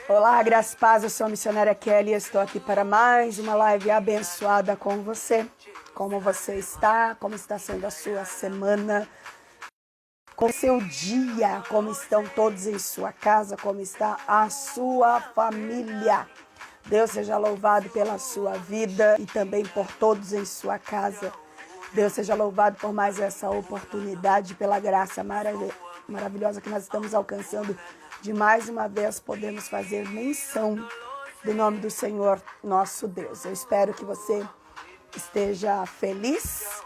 Olá, graças e paz, eu sou a missionária Kelly e estou aqui para mais uma live abençoada com você. Como você está? Como está sendo a sua semana? Como seu dia? Como estão todos em sua casa? Como está a sua família? Deus seja louvado pela sua vida e também por todos em sua casa. Deus seja louvado por mais essa oportunidade, pela graça maravilhosa que nós estamos alcançando. De mais uma vez podemos fazer menção do nome do Senhor nosso Deus. Eu espero que você esteja feliz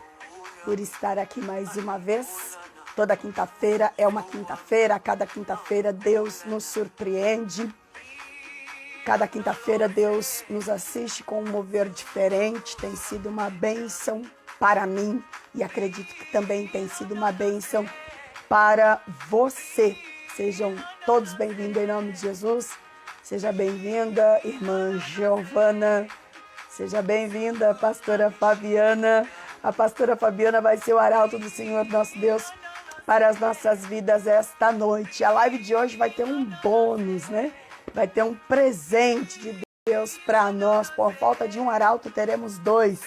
por estar aqui mais uma vez. Toda quinta-feira é uma quinta-feira, cada quinta-feira Deus nos surpreende. Cada quinta-feira Deus nos assiste com um mover diferente. Tem sido uma bênção para mim e acredito que também tem sido uma bênção para você. Sejam todos bem-vindos em nome de Jesus. Seja bem-vinda, irmã Giovana. Seja bem-vinda, pastora Fabiana. A pastora Fabiana vai ser o arauto do Senhor nosso Deus para as nossas vidas esta noite. A live de hoje vai ter um bônus, né? Vai ter um presente de Deus para nós. Por falta de um arauto, teremos dois.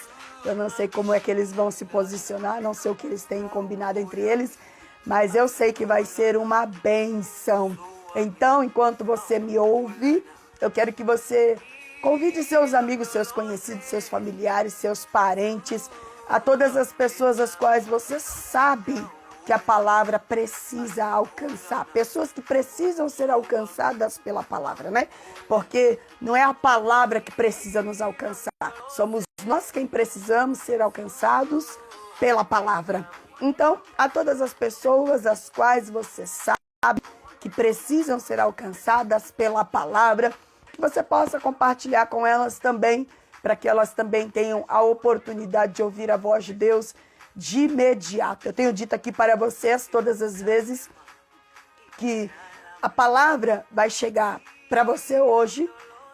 Eu não sei como é que eles vão se posicionar, não sei o que eles têm combinado entre eles, mas eu sei que vai ser uma bênção. Então, enquanto você me ouve, eu quero que você convide seus amigos, seus conhecidos, seus familiares, seus parentes, a todas as pessoas as quais você sabe que a palavra precisa alcançar. Pessoas que precisam ser alcançadas pela palavra, né? Porque não é a palavra que precisa nos alcançar. Somos nós quem precisamos ser alcançados pela palavra. Então, a todas as pessoas as quais você sabe que precisam ser alcançadas pela palavra, que você possa compartilhar com elas também, para que elas também tenham a oportunidade de ouvir a voz de Deus de imediato. Eu tenho dito aqui para vocês todas as vezes que a palavra vai chegar para você hoje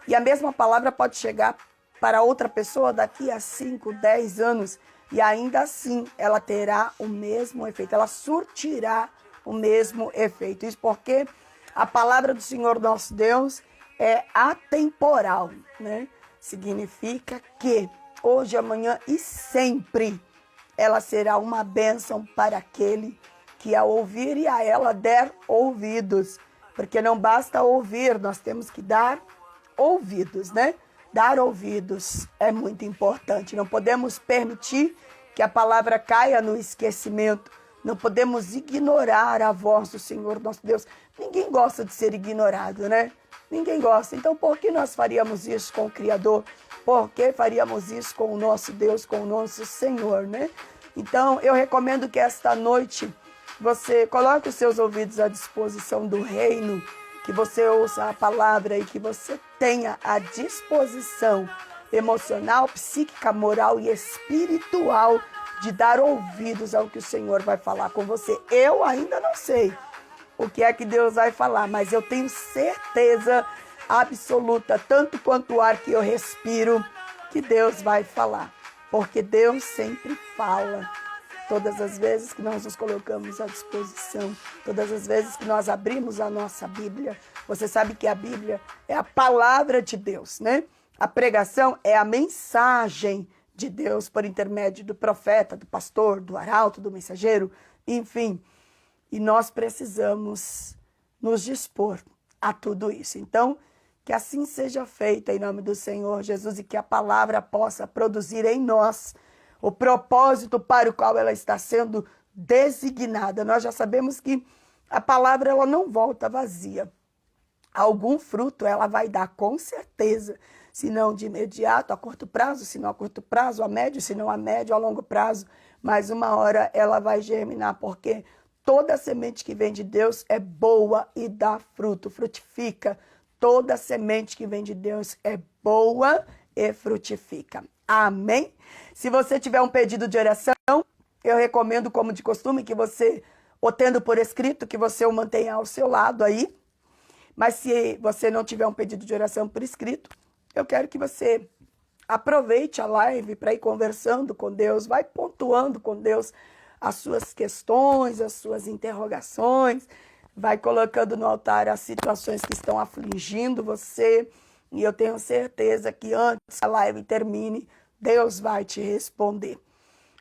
e a mesma palavra pode chegar para outra pessoa daqui a 5, 10 anos e ainda assim ela terá o mesmo efeito, ela surtirá o mesmo efeito. Isso porque a palavra do Senhor nosso Deus é atemporal, né? Significa que hoje, amanhã e sempre ela será uma bênção para aquele que a ouvir e a ela der ouvidos. Porque não basta ouvir, nós temos que dar ouvidos, né? Dar ouvidos é muito importante. Não podemos permitir que a palavra caia no esquecimento. Não podemos ignorar a voz do Senhor nosso Deus. Ninguém gosta de ser ignorado, né? Ninguém gosta. Então, por que nós faríamos isso com o Criador? Por que faríamos isso com o nosso Deus, com o nosso Senhor, né? Então, eu recomendo que esta noite você coloque os seus ouvidos à disposição do reino, que você ouça a palavra e que você tenha a disposição emocional, psíquica, moral e espiritual de dar ouvidos ao que o Senhor vai falar com você. Eu ainda não sei o que é que Deus vai falar, mas eu tenho certeza absoluta, tanto quanto o ar que eu respiro, que Deus vai falar. Porque Deus sempre fala. Todas as vezes que nós nos colocamos à disposição, todas as vezes que nós abrimos a nossa Bíblia, você sabe que a Bíblia é a palavra de Deus, né? A pregação é a mensagem de Deus por intermédio do profeta, do pastor, do arauto, do mensageiro, enfim. E nós precisamos nos dispor a tudo isso. Então, que assim seja feita em nome do Senhor Jesus e que a palavra possa produzir em nós o propósito para o qual ela está sendo designada. Nós já sabemos que a palavra ela não volta vazia. Algum fruto ela vai dar com certeza, se não de imediato, a curto prazo, se não a curto prazo, a médio, se não a médio, a longo prazo. Mas uma hora ela vai germinar, porque toda semente que vem de Deus é boa e dá fruto, frutifica. Toda semente que vem de Deus é boa e frutifica. Amém? Se você tiver um pedido de oração, eu recomendo, como de costume, que você, ou tendo por escrito, que você o mantenha ao seu lado aí. Mas se você não tiver um pedido de oração por escrito, eu quero que você aproveite a live para ir conversando com Deus, vai pontuando com Deus as suas questões, as suas interrogações, vai colocando no altar as situações que estão afligindo você. E eu tenho certeza que antes que a live termine, Deus vai te responder.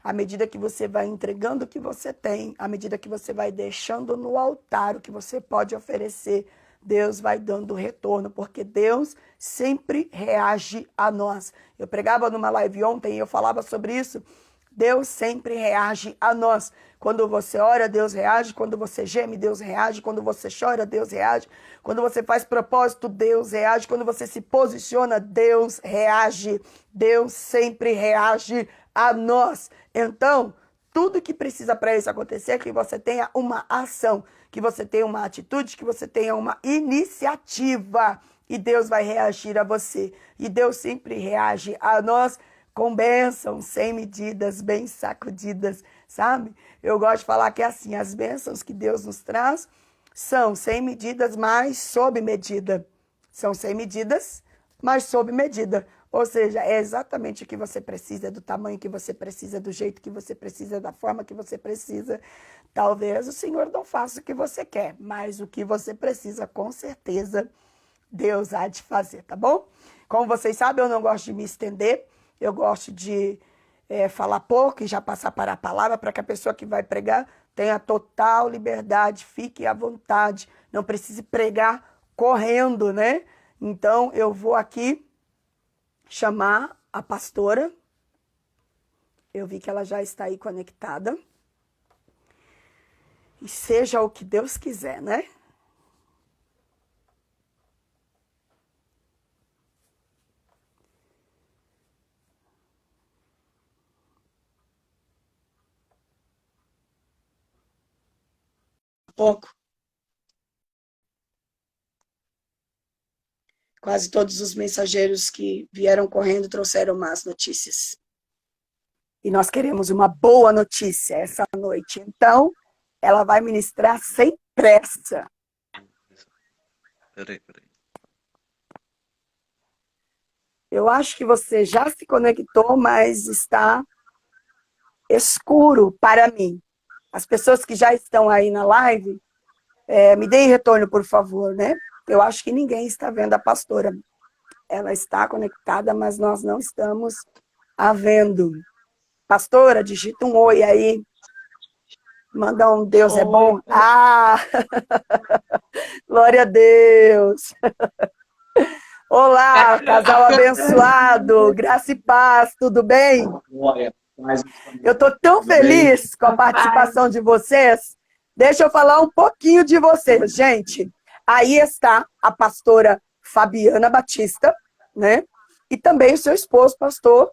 À medida que você vai entregando o que você tem, à medida que você vai deixando no altar o que você pode oferecer, Deus vai dando retorno, porque Deus sempre reage a nós. Eu pregava numa live ontem e eu falava sobre isso. Deus sempre reage a nós. Quando você ora, Deus reage. Quando você geme, Deus reage. Quando você chora, Deus reage. Quando você faz propósito, Deus reage. Quando você se posiciona, Deus reage. Deus sempre reage a nós. Então, tudo que precisa para isso acontecer é que você tenha uma ação, que você tenha uma atitude, que você tenha uma iniciativa. E Deus vai reagir a você. E Deus sempre reage a nós com bênçãos, sem medidas, bem sacudidas, sabe? Eu gosto de falar que é assim, as bênçãos que Deus nos traz são sem medidas, mas sob medida. São sem medidas, mas sob medida. Ou seja, é exatamente o que você precisa, do tamanho que você precisa, do jeito que você precisa, da forma que você precisa. Talvez o Senhor não faça o que você quer, mas o que você precisa, com certeza, Deus há de fazer, tá bom? Como vocês sabem, eu não gosto de me estender. Eu gosto de falar pouco e já passar para a palavra para que a pessoa que vai pregar tenha total liberdade, fique à vontade, não precise pregar correndo, né? Então, eu vou aqui chamar a pastora. Eu vi que ela já está aí conectada. E seja o que Deus quiser, né? Pouco. Quase todos os mensageiros que vieram correndo trouxeram más notícias. E nós queremos uma boa notícia essa noite. Então, ela vai ministrar sem pressa. Peraí. Eu acho que você já se conectou, mas está escuro para mim. As pessoas que já estão aí na live, me deem retorno, por favor, né? Eu acho que ninguém está vendo a pastora. Ela está conectada, mas nós não estamos a vendo. Pastora, digita um oi aí. Manda um Deus é bom. Ah! Glória a Deus! Olá, casal abençoado, graça e paz, tudo bem? Eu estou tão feliz com a participação de vocês. Deixa eu falar um pouquinho de vocês, gente. Aí está a pastora Fabiana Batista, né? E também o seu esposo, pastor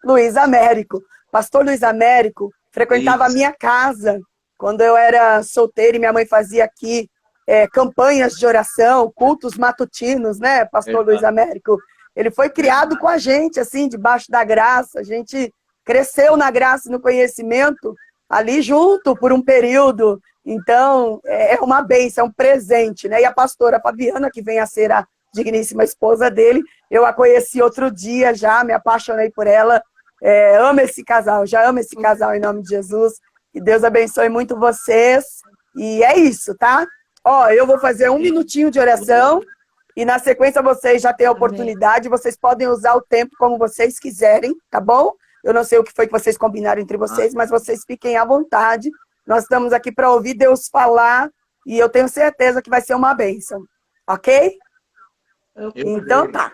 Luiz Américo. Pastor Luiz Américo frequentava a minha casa quando eu era solteira e minha mãe fazia aqui campanhas de oração, cultos matutinos, né, pastor Luiz Américo? Ele foi criado com a gente, assim, debaixo da graça. A gente cresceu na graça e no conhecimento ali junto por um período. Então, é uma bênção, é um presente, né? E a pastora Fabiana, que vem a ser a digníssima esposa dele, eu a conheci outro dia já, me apaixonei por ela. Amo esse casal, já amo esse casal em nome de Jesus. Que Deus abençoe muito vocês. E é isso, tá? Ó, eu vou fazer 1 minutinho de oração e na sequência vocês já têm a oportunidade, vocês podem usar o tempo como vocês quiserem, tá bom? Eu não sei o que foi que vocês combinaram entre vocês, mas vocês fiquem à vontade. Nós estamos aqui para ouvir Deus falar e eu tenho certeza que vai ser uma bênção, ok? Então tá.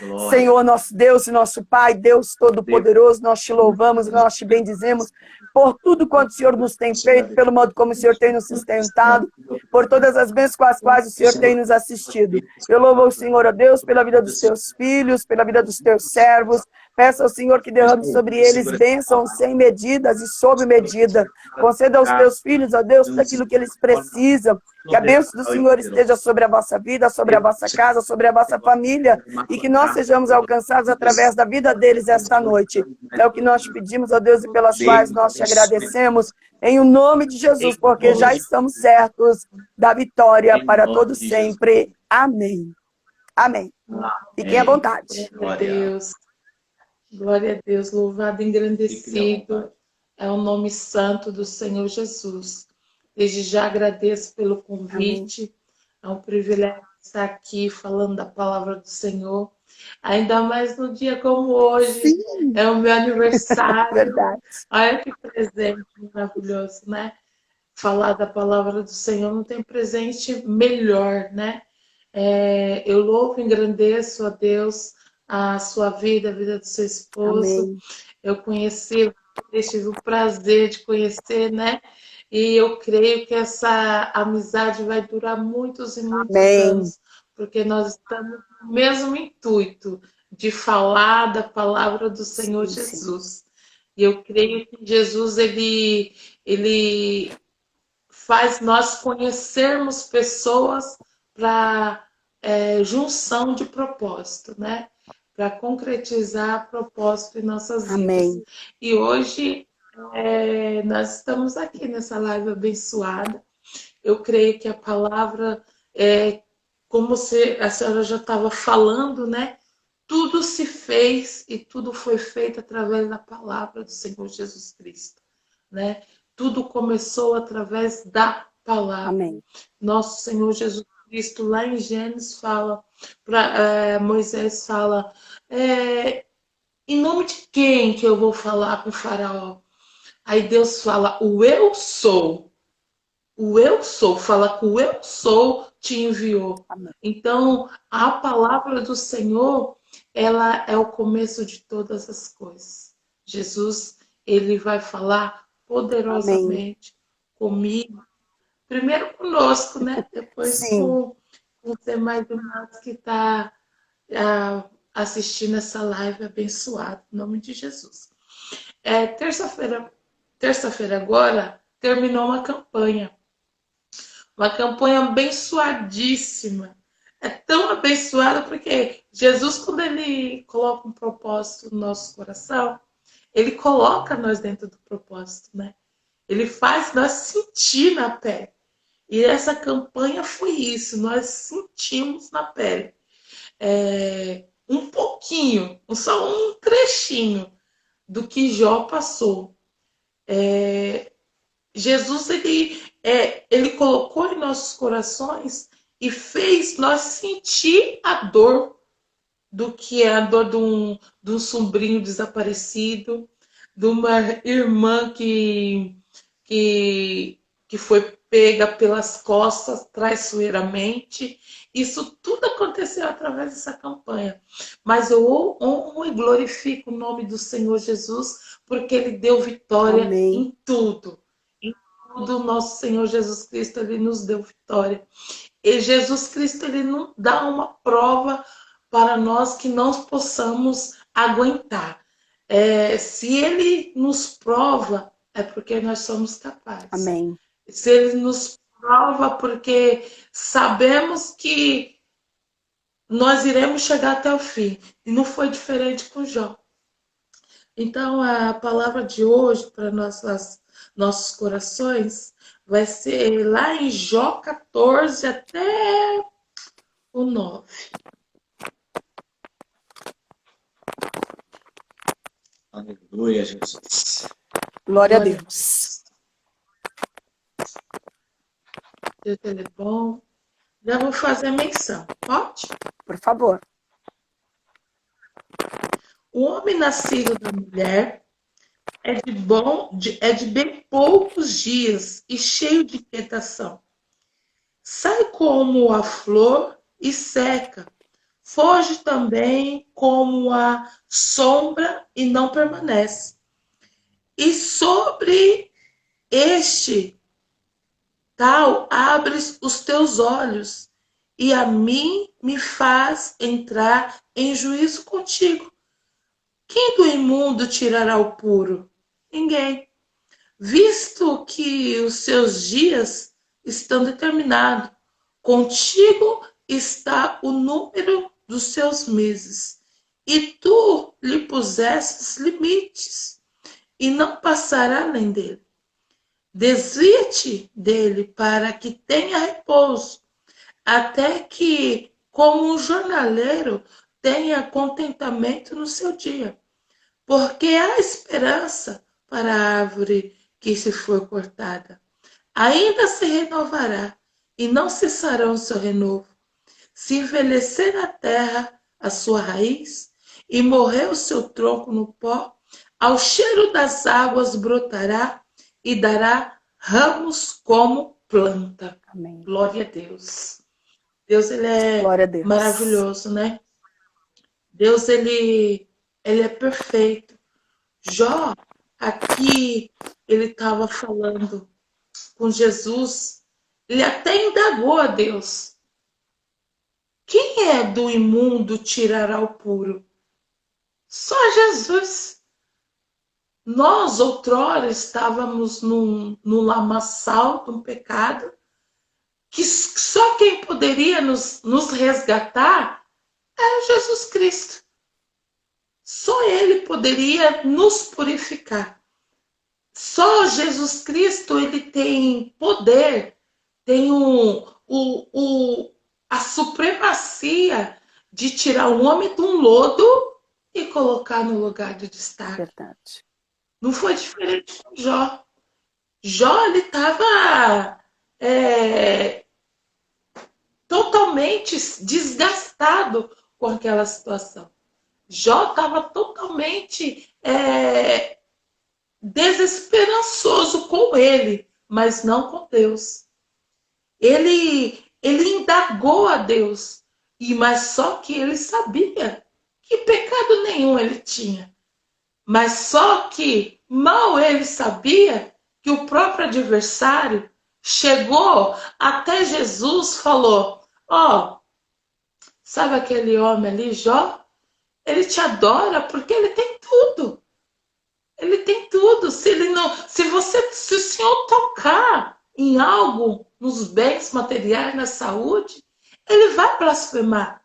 Glória. Senhor, nosso Deus e nosso Pai, Deus Todo-Poderoso, nós te louvamos, nós te bendizemos por tudo quanto o Senhor nos tem feito, pelo modo como o Senhor tem nos sustentado, por todas as bênçãos com as quais o Senhor tem nos assistido. Eu louvo o Senhor, ó Deus, pela vida dos teus filhos, pela vida dos teus servos. Peço ao Senhor que derrame sobre eles bênçãos sem medidas e sob medida. Conceda aos teus filhos, ó Deus, tudo aquilo que eles precisam. Que a bênção do Senhor esteja sobre a vossa vida, sobre a vossa casa, sobre a vossa família, e que nós sejamos alcançados através da vida deles esta noite. É o que nós te pedimos, ó Deus, e pelas quais nós te agradecemos, em o nome de Jesus, porque já estamos certos da vitória para todos sempre. Amém. Amém. Fiquem à vontade. Glória a Deus. Glória a Deus, louvado, engrandecido. é o nome santo do Senhor Jesus. Desde já agradeço pelo Amém. convite. É um privilégio estar aqui falando da palavra do Senhor. Ainda mais no dia como hoje, Sim, é o meu aniversário. verdade. Olha que presente maravilhoso, né? Falar da palavra do Senhor não tem presente melhor, né? Eu louvo e engrandeço a Deus, a sua vida, a vida do seu esposo. Amém. Eu conheci, eu tive o prazer de conhecer, né? E eu creio que essa amizade vai durar muitos e muitos Amém. anos, porque nós estamos no mesmo intuito de falar da palavra do Senhor Sim, sim. Jesus. E eu creio que Jesus, ele faz nós conhecermos pessoas para junção de propósito, né? Para concretizar propósito em nossas vidas. Amém. E hoje nós estamos aqui nessa live abençoada. Eu creio que a palavra, como a senhora já estava falando, né? Tudo se fez e tudo foi feito através da palavra do Senhor Jesus Cristo, né? Tudo começou através da palavra. Amém. Nosso Senhor Jesus Cristo, lá em Gênesis, fala, Moisés fala, em nome de quem que eu vou falar com o faraó? Aí Deus fala, o eu sou. O eu sou, fala que o eu sou te enviou. Amém. Então, a palavra do Senhor, ela é o começo de todas as coisas. Jesus, ele vai falar Amém. poderosamente comigo, primeiro conosco, né? Depois Sim. com os demais irmãos que estão assistindo essa live abençoada, em nome de Jesus. Terça-feira agora, terminou uma campanha abençoadíssima. É tão abençoada porque Jesus, quando ele coloca um propósito no nosso coração, ele coloca nós dentro do propósito, né? Ele faz nós sentir na pele. E essa campanha foi isso, nós sentimos na pele. Um pouquinho, só um trechinho do que Jó passou. Jesus, ele colocou em nossos corações e fez nós sentir a dor do que é a dor de um sobrinho desaparecido, de uma irmã que, que foi pega pelas costas traiçoeiramente. Isso tudo aconteceu através dessa campanha. Mas eu honro e glorifico o nome do Senhor Jesus, porque ele deu vitória Amém. em tudo. Em tudo, nosso Senhor Jesus Cristo, ele nos deu vitória. E Jesus Cristo, ele não dá uma prova para nós que não possamos aguentar. Se ele nos prova, é porque nós somos capazes. Amém. Se ele nos prova, porque sabemos que nós iremos chegar até o fim. E não foi diferente com Jó. Então, a palavra de hoje para nossos corações vai ser lá em Jó 14 até o 9. Aleluia, Jesus. Glória a Glória a Deus. Deus, ele é bom. Já vou fazer a menção, pode? Por favor. O homem nascido da mulher é de bem poucos dias e cheio de inquietação. Sai como a flor e seca. Foge também como a sombra e não permanece. E sobre este tal abres os teus olhos, e a mim me faz entrar em juízo contigo. Quem do imundo tirará o puro? Ninguém. Visto que os seus dias estão determinados, contigo está o número dos seus meses, e tu lhe pusestes limites, e não passará além dele. Desvia-te dele para que tenha repouso, até que, como um jornaleiro, tenha contentamento no seu dia. Porque há esperança para a árvore que se for cortada. Ainda se renovará, e não cessará o seu renovo. Se envelhecer na terra a sua raiz, e morrer o seu tronco no pó, ao cheiro das águas brotará e dará ramos como planta. Amém. Glória a Deus. Deus, ele é Glória a Deus. maravilhoso, né? Deus, ele é perfeito. Jó, aqui, ele estava falando com Jesus, ele até indagou a Deus. Quem é do imundo tirará o puro? Só Jesus. Nós, outrora, estávamos num lamaçal, num pecado, que só quem poderia nos resgatar era Jesus Cristo. Só Ele poderia nos purificar. Só Jesus Cristo, ele tem poder, tem a supremacia de tirar o homem de um lodo e colocar no lugar de destaque. Verdade. Não foi diferente com Jó. Jó, ele estava totalmente desgastado com aquela situação. Jó estava totalmente desesperançoso com ele, mas não com Deus. Ele indagou a Deus, mas só que ele sabia que pecado nenhum ele tinha. Mas só que mal ele sabia que o próprio adversário chegou até Jesus, falou: ó, sabe aquele homem ali, Jó? Ele te adora porque ele tem tudo. Ele tem tudo. Se o Senhor tocar em algo, nos bens materiais, na saúde, ele vai blasfemar.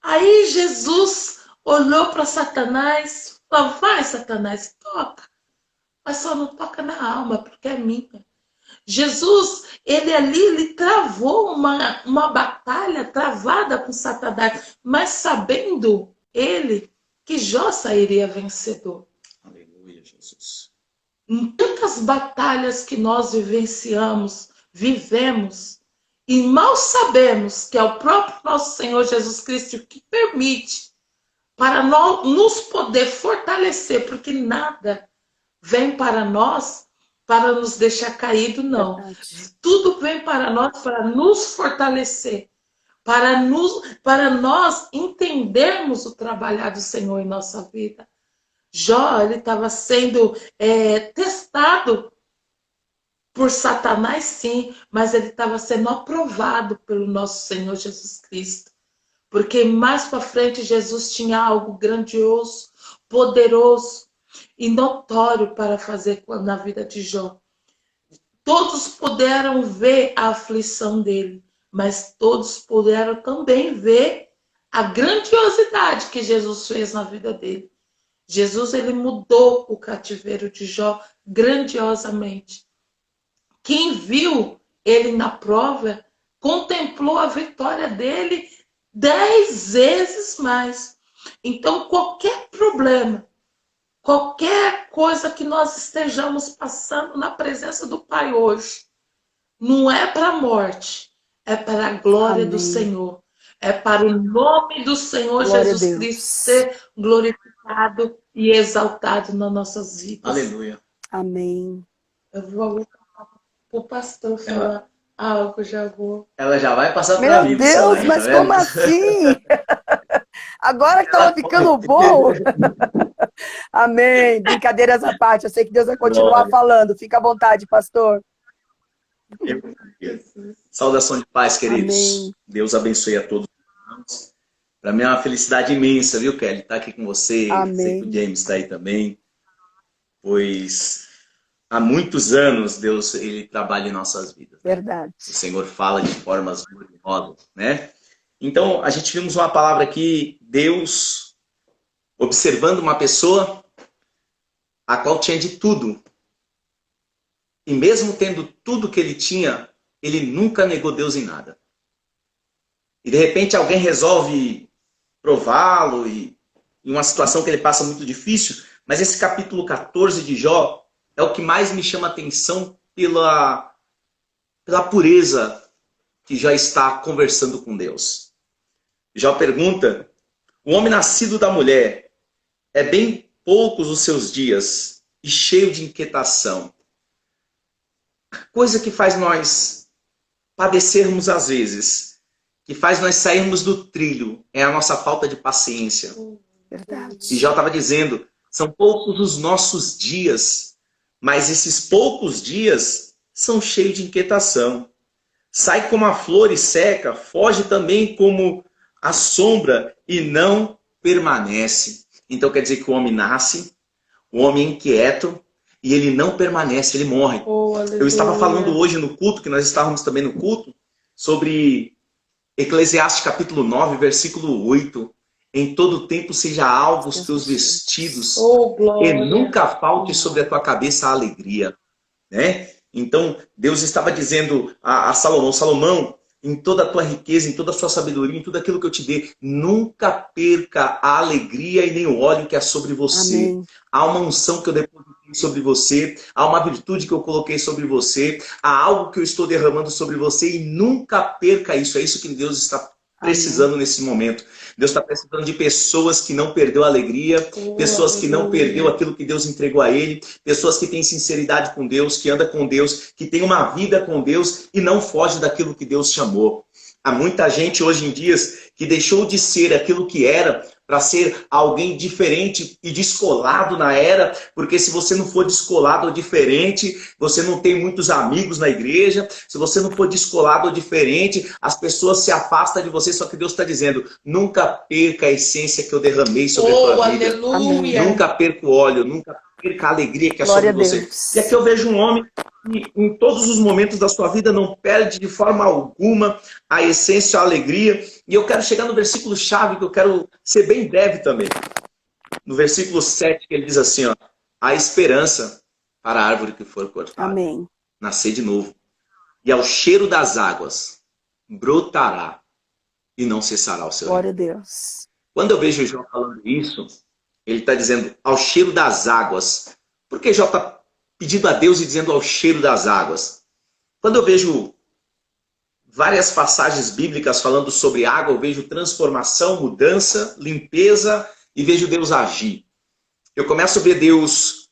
Aí Jesus olhou para Satanás, falou: vai, Satanás, toca. Mas só não toca na alma, porque é minha. Jesus, ele travou uma batalha travada com Satanás, mas sabendo ele que Jó sairia vencedor. Aleluia, Jesus. Em tantas batalhas que nós vivemos, e mal sabemos que é o próprio nosso Senhor Jesus Cristo que permite para nos poder fortalecer, porque nada vem para nós para nos deixar caído, não. Verdade. Tudo vem para nós para nos fortalecer, para nós entendermos o trabalhar do Senhor em nossa vida. Jó, ele estava sendo testado por Satanás, sim, mas ele estava sendo aprovado pelo nosso Senhor Jesus Cristo. Porque mais para frente Jesus tinha algo grandioso, poderoso e notório para fazer na vida de Jó. Todos puderam ver a aflição dele, mas todos puderam também ver a grandiosidade que Jesus fez na vida dele. Jesus, ele mudou o cativeiro de Jó grandiosamente. Quem viu ele na prova contemplou a vitória dele 10 vezes mais. Então, qualquer problema, qualquer coisa que nós estejamos passando na presença do Pai hoje, não é para a morte, é para a glória Amém. do Senhor. É para o nome do Senhor Glória a Jesus Deus. Cristo ser glorificado e exaltado nas nossas vidas. Aleluia. Amém. Eu vou para o pastor falar algo, já vou. Ela já vai passar Meu para mim. pro Deus, Salém, mas tá vendo? como assim? Agora que tava ficando bom. Amém. Brincadeiras à parte. Eu sei que Deus vai continuar Glória. falando. Fica à vontade, pastor. Saudação de paz, queridos. Amém. Deus abençoe a todos. Para mim é uma felicidade imensa, viu, Kelly? Estar aqui com você. Amém. Sei que o James está aí também. Pois há muitos anos Deus ele trabalha em nossas vidas. Verdade. O Senhor fala de formas gloriosas, né? Então, a gente vimos uma palavra aqui, Deus observando uma pessoa a qual tinha de tudo. E mesmo tendo tudo que ele tinha, ele nunca negou Deus em nada. E de repente alguém resolve prová-lo e em uma situação que ele passa muito difícil, Mas esse capítulo 14 de Jó é o que mais me chama a atenção pela pureza que Jó está conversando com Deus. Jó pergunta: o homem nascido da mulher é bem poucos os seus dias e cheio de inquietação. Coisa que faz nós padecermos às vezes, que faz nós sairmos do trilho, é a nossa falta de paciência. Verdade. E Jó estava dizendo, são poucos os nossos dias, mas esses poucos dias são cheios de inquietação. Sai como a flor e seca, foge também como a sombra e não permanece. Então quer dizer que o homem nasce, o homem é inquieto, e ele não permanece, ele morre. Eu estava falando hoje no culto, que nós estávamos também no culto, sobre Eclesiastes capítulo 9, versículo 8. Em todo tempo seja alvo os teus vestidos, e nunca falte sobre a tua cabeça a alegria. Né? Então, Deus estava dizendo a Salomão: Salomão, em toda a tua riqueza, em toda a sua sabedoria, em tudo aquilo que eu te dê, nunca perca a alegria e nem o óleo que é sobre você. Amém. Há uma unção que eu depositei sobre você, há uma virtude que eu coloquei sobre você, há algo que eu estou derramando sobre você, e nunca perca isso. É isso que Deus está precisando nesse momento. Deus está precisando de pessoas que não perdeu a alegria, pessoas que não perdeu aquilo que Deus entregou a ele, pessoas que têm sinceridade com Deus, que andam com Deus, que tem uma vida com Deus e não foge daquilo que Deus chamou. Há muita gente hoje em dia que deixou de ser aquilo que era para ser alguém diferente e descolado na era, porque se você não for descolado ou diferente, você não tem muitos amigos na igreja. Se você não for descolado ou diferente, as pessoas se afastam de você. Só que Deus está dizendo: nunca perca a essência que eu derramei sobre a tua vida. Aleluia. Nunca perca o óleo, nunca perca a alegria que é Glória sobre a você. Deus. E aqui eu vejo um homem que em todos os momentos da sua vida não perde de forma alguma a essência, a alegria. E eu quero chegar no versículo chave, que eu quero ser bem breve também. No versículo 7, que ele diz assim, ó: há esperança para a árvore que for cortada. Amém. Nascer de novo. E ao cheiro das águas brotará e não cessará o seu Glória a rimo. Deus. Quando eu vejo Jó falando isso, ele está dizendo ao cheiro das águas. Por que Jó está pedindo a Deus e dizendo ao cheiro das águas? Quando eu vejo várias passagens bíblicas falando sobre água, eu vejo transformação, mudança, limpeza e vejo Deus agir. Eu começo a ver Deus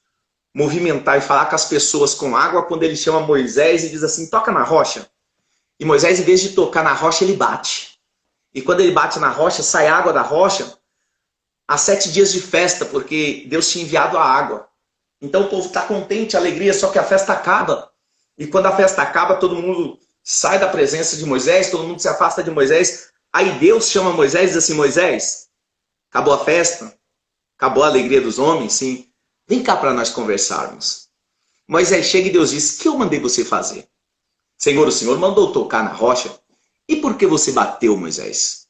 movimentar e falar com as pessoas com água quando ele chama Moisés e diz assim: toca na rocha. E Moisés, em vez de tocar na rocha, ele bate. E quando ele bate na rocha, sai água da rocha. Há 7 dias de festa, porque Deus tinha enviado a água. Então o povo está contente, alegria, só que a festa acaba. E quando a festa acaba, todo mundo sai da presença de Moisés, todo mundo se afasta de Moisés. Aí Deus chama Moisés e diz assim: Moisés, acabou a festa? Acabou a alegria dos homens? Sim. Vem cá para nós conversarmos. Moisés chega e Deus diz: o que eu mandei você fazer? Senhor, o Senhor mandou tocar na rocha. E por que você bateu, Moisés?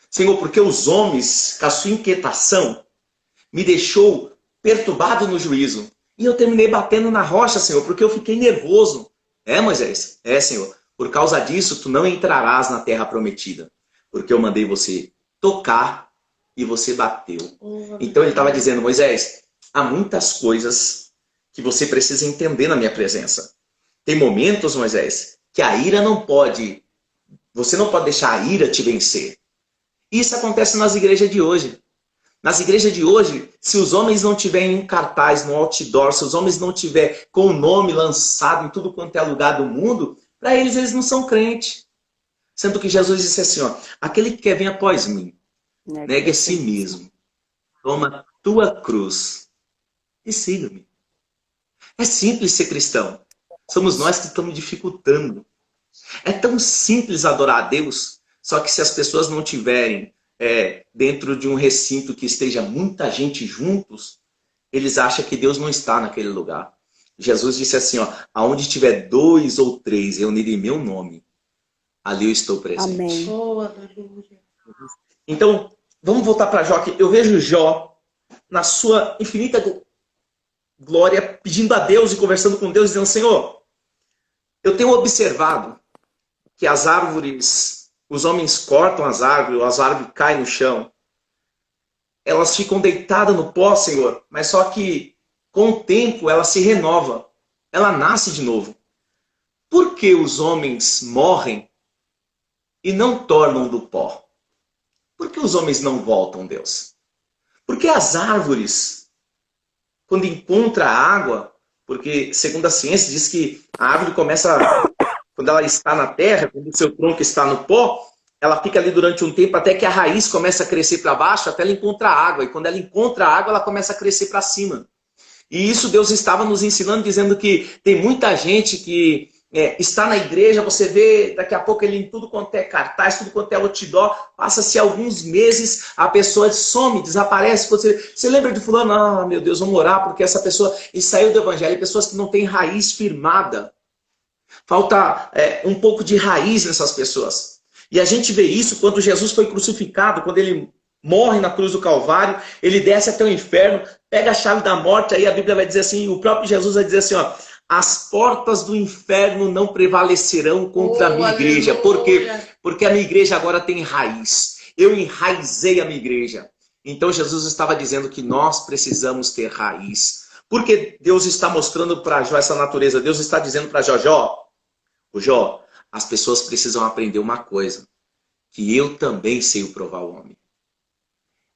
Senhor, porque os homens, com a sua inquietação, me deixou perturbado no juízo. E eu terminei batendo na rocha, Senhor, porque eu fiquei nervoso. É, Moisés? É, Senhor. Por causa disso, tu não entrarás na terra prometida. Porque eu mandei você tocar e você bateu. Então ele estava dizendo: Moisés, há muitas coisas que você precisa entender na minha presença. Tem momentos, Moisés, que a ira não pode... Você não pode deixar a ira te vencer. Isso acontece nas igrejas de hoje. Nas igrejas de hoje, se os homens não tiverem um cartaz no outdoor, se os homens não tiverem com o nome lançado em tudo quanto é lugar do mundo, para eles não são crentes. Sendo que Jesus disse assim, ó: aquele que quer vir após mim, negue a si mesmo, toma a tua cruz e siga-me. É simples ser cristão. Somos nós que estamos dificultando. É tão simples adorar a Deus, só que se as pessoas não tiverem dentro de um recinto que esteja muita gente juntos, eles acham que Deus não está naquele lugar. Jesus disse assim, ó: aonde tiver 2 ou 3 reunidos em meu nome, ali eu estou presente. Amém. Então, vamos voltar para Jó aqui. Eu vejo Jó na sua infinita glória, pedindo a Deus e conversando com Deus, dizendo: Senhor, eu tenho observado que as árvores, os homens cortam as árvores caem no chão. elas ficam deitadas no pó, Senhor, mas só que com o tempo ela se renova, ela nasce de novo. Por que os homens morrem e não tornam do pó? Por que os homens não voltam, Deus? Por que as árvores, quando encontra água, porque segundo a ciência diz que a árvore começa, quando ela está na terra, quando o seu tronco está no pó, ela fica ali durante um tempo até que a raiz começa a crescer para baixo, até ela encontra água. E quando ela encontra água, ela começa a crescer para cima. E isso Deus estava nos ensinando, dizendo que tem muita gente que está na igreja, você vê daqui a pouco ele em tudo quanto é cartaz, tudo quanto é outdoor, passa-se alguns meses, a pessoa some, desaparece. Você lembra de fulano? Ah, meu Deus, vamos orar, porque essa pessoa saiu do evangelho. Pessoas que não têm raiz firmada. Falta um pouco de raiz nessas pessoas. E a gente vê isso quando Jesus foi crucificado, quando ele morre na cruz do Calvário, ele desce até o inferno, pega a chave da morte, aí a Bíblia vai dizer assim, o próprio Jesus vai dizer assim, ó, as portas do inferno não prevalecerão contra a minha igreja. Por quê? Porque a minha igreja agora tem raiz. Eu enraizei a minha igreja. Então Jesus estava dizendo que nós precisamos ter raiz. Porque Deus está mostrando para Jó essa natureza. Deus está dizendo para Jó, Jó, as pessoas precisam aprender uma coisa, que eu também sei o provar o homem.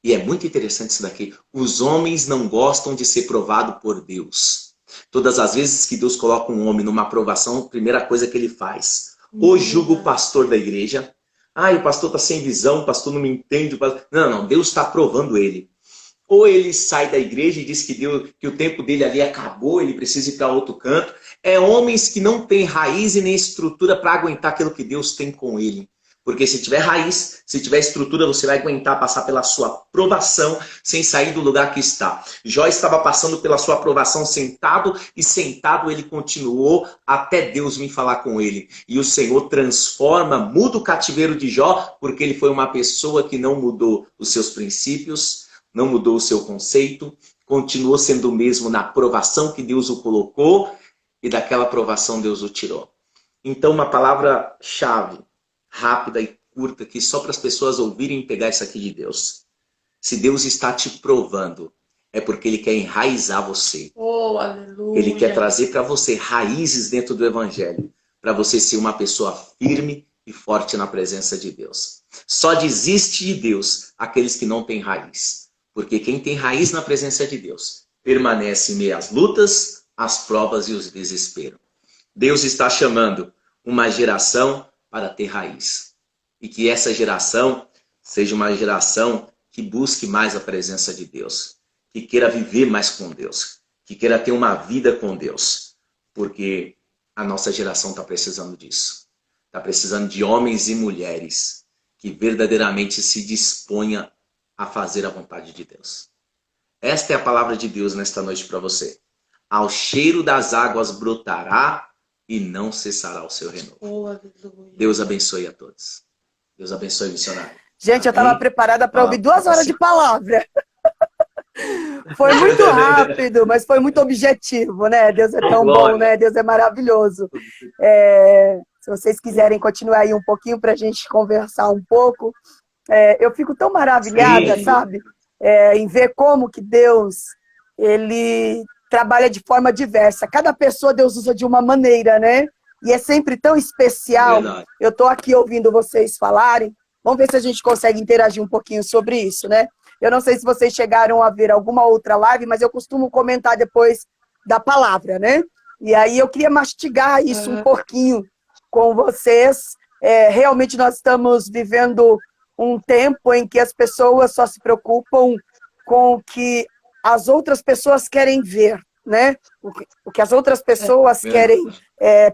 E é muito interessante isso daqui. Os homens não gostam de ser provado por Deus. Todas as vezes que Deus coloca um homem numa aprovação, a primeira coisa que ele faz, ou julga o pastor da igreja, o pastor está sem visão, o pastor não me entende. Não, Deus está provando ele. Ou ele sai da igreja e diz que o tempo dele ali acabou, ele precisa ir para outro canto. É homens que não têm raiz e nem estrutura para aguentar aquilo que Deus tem com ele. Porque se tiver raiz, se tiver estrutura, você vai aguentar passar pela sua provação sem sair do lugar que está. Jó estava passando pela sua provação sentado, e sentado ele continuou até Deus vir falar com ele. E o Senhor transforma, muda o cativeiro de Jó, porque ele foi uma pessoa que não mudou os seus princípios, não mudou o seu conceito, continuou sendo o mesmo na provação que Deus o colocou, e daquela provação Deus o tirou. Então uma palavra-chave, rápida e curta, aqui só para as pessoas ouvirem e pegar isso aqui de Deus. Se Deus está te provando, é porque Ele quer enraizar você. Oh, aleluia. Ele quer trazer para você raízes dentro do Evangelho, para você ser uma pessoa firme e forte na presença de Deus. Só desiste de Deus aqueles que não têm raiz. Porque quem tem raiz na presença de Deus permanece em meio às lutas, às provas e os desesperos. Deus está chamando uma geração para ter raiz. E que essa geração seja uma geração que busque mais a presença de Deus. Que queira viver mais com Deus. Que queira ter uma vida com Deus. Porque a nossa geração está precisando disso. Está precisando de homens e mulheres que verdadeiramente se disponham a fazer a vontade de Deus. Esta é a palavra de Deus nesta noite para você. Ao cheiro das águas brotará e não cessará o seu renovo. Oh, Deus abençoe a todos. Deus abençoe o missionário. Gente, eu estava preparada para ouvir 2 horas de palavra. Foi muito rápido, mas foi muito objetivo, né? Deus é tão bom, né? Deus é maravilhoso. Se vocês quiserem continuar aí um pouquinho para a gente conversar um pouco, eu fico tão maravilhada, sabe? Em ver como que Deus, Ele trabalha de forma diversa. Cada pessoa Deus usa de uma maneira, né? E é sempre tão especial. Verdade. Eu estou aqui ouvindo vocês falarem. Vamos ver se a gente consegue interagir um pouquinho sobre isso, né? Eu não sei se vocês chegaram a ver alguma outra live, mas eu costumo comentar depois da palavra, né? E aí eu queria mastigar isso um pouquinho com vocês. Realmente nós estamos vivendo um tempo em que as pessoas só se preocupam com o que as outras pessoas querem ver, né? O que as outras pessoas querem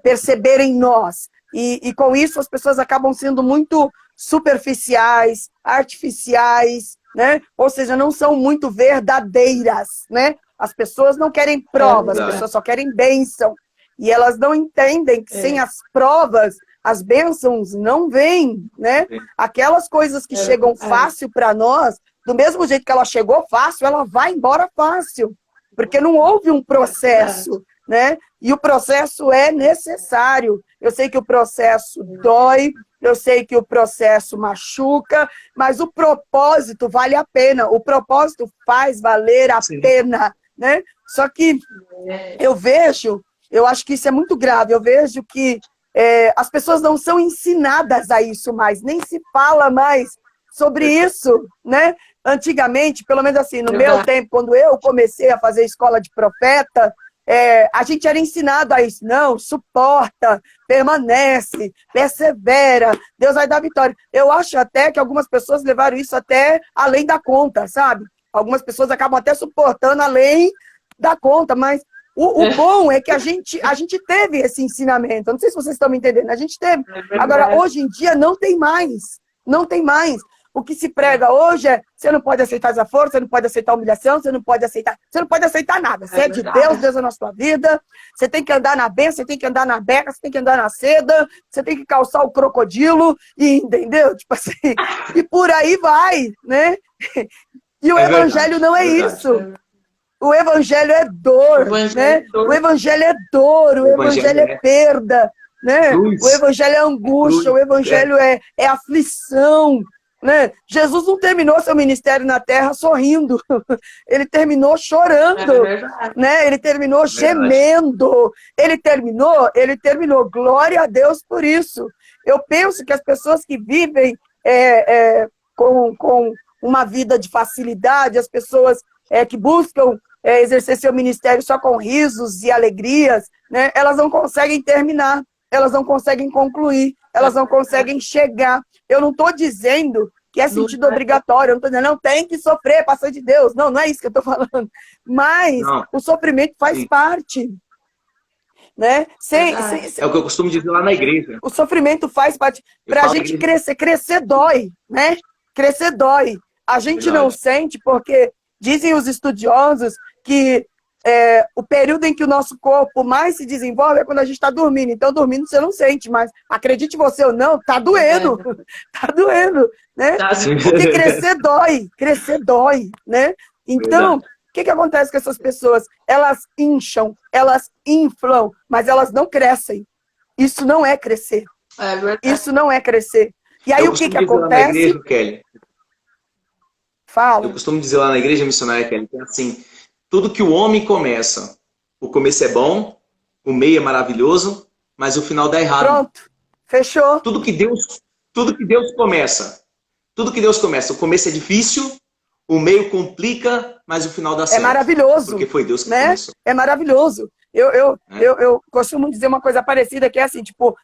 perceber em nós. E com isso as pessoas acabam sendo muito superficiais, artificiais, né? Ou seja, não são muito verdadeiras, né? As pessoas não querem provas, as pessoas só querem bênção. E elas não entendem que sem as provas, as bênçãos não vêm, né? Aquelas coisas que chegam fácil para nós, do mesmo jeito que ela chegou fácil, ela vai embora fácil. Porque não houve um processo, né? E o processo é necessário. Eu sei que o processo dói, eu sei que o processo machuca, mas o propósito vale a pena, o propósito faz valer a Sim. pena, né? Só que eu acho que isso é muito grave, eu vejo que as pessoas não são ensinadas a isso mais, nem se fala mais sobre isso, né? Antigamente, pelo menos assim, no meu tempo, quando eu comecei a fazer escola de profeta, a gente era ensinado a isso. Não, suporta, permanece, persevera, Deus vai dar vitória. Eu acho até que algumas pessoas levaram isso até além da conta, sabe? Algumas pessoas acabam até suportando além da conta, mas o bom é que a gente teve esse ensinamento. Eu não sei se vocês estão me entendendo. A gente teve. Agora, hoje em dia, não tem mais. Não tem mais. O que se prega hoje é: você não pode aceitar desaforo, você não pode aceitar humilhação, você não pode aceitar nada. Você é de Deus, Deus é na sua vida, você tem que andar na benção, você tem que andar na beca, você tem que andar na seda, você tem que calçar o crocodilo, e entendeu? Tipo assim, e por aí vai, né? E o evangelho não é isso. O evangelho é dor, né? O evangelho é dor, o evangelho é perda, né? O evangelho é angústia, o evangelho é aflição, né? Jesus não terminou seu ministério na terra sorrindo, ele terminou chorando, né? Ele terminou gemendo, ele terminou, glória a Deus por isso. Eu penso que as pessoas que vivem com uma vida de facilidade, as pessoas que buscam exercer seu ministério só com risos e alegrias, né? Elas não conseguem terminar, elas não conseguem concluir, elas não conseguem chegar. Eu não estou dizendo que é sentido obrigatório, eu não estou dizendo, não, tem que sofrer, passar de Deus. Não, não é isso que eu estou falando. Mas o sofrimento faz parte. Né? É o que eu costumo dizer lá na igreja. O sofrimento faz parte. Para a gente crescer, crescer dói, né? Crescer dói. A gente não sente porque dizem os estudiosos que o período em que o nosso corpo mais se desenvolve é quando a gente está dormindo. Então, dormindo você não sente, mas acredite você ou não, tá doendo. Tá doendo, né? Porque crescer dói, né? Então, o que acontece com essas pessoas? Elas incham, elas inflam, mas elas não crescem. Isso não é crescer. Isso não é crescer. E aí o que acontece? Igreja, Kelly, fala. Eu costumo dizer lá na igreja missionária, Kelly, que é assim: tudo que o homem começa, o começo é bom, o meio é maravilhoso, mas o final dá errado. Pronto, fechou. Tudo que Deus começa, o começo é difícil, o meio complica, mas o final dá certo. É maravilhoso. Porque foi Deus que né? começou. É maravilhoso. Eu costumo dizer uma coisa parecida, que é assim, tipo,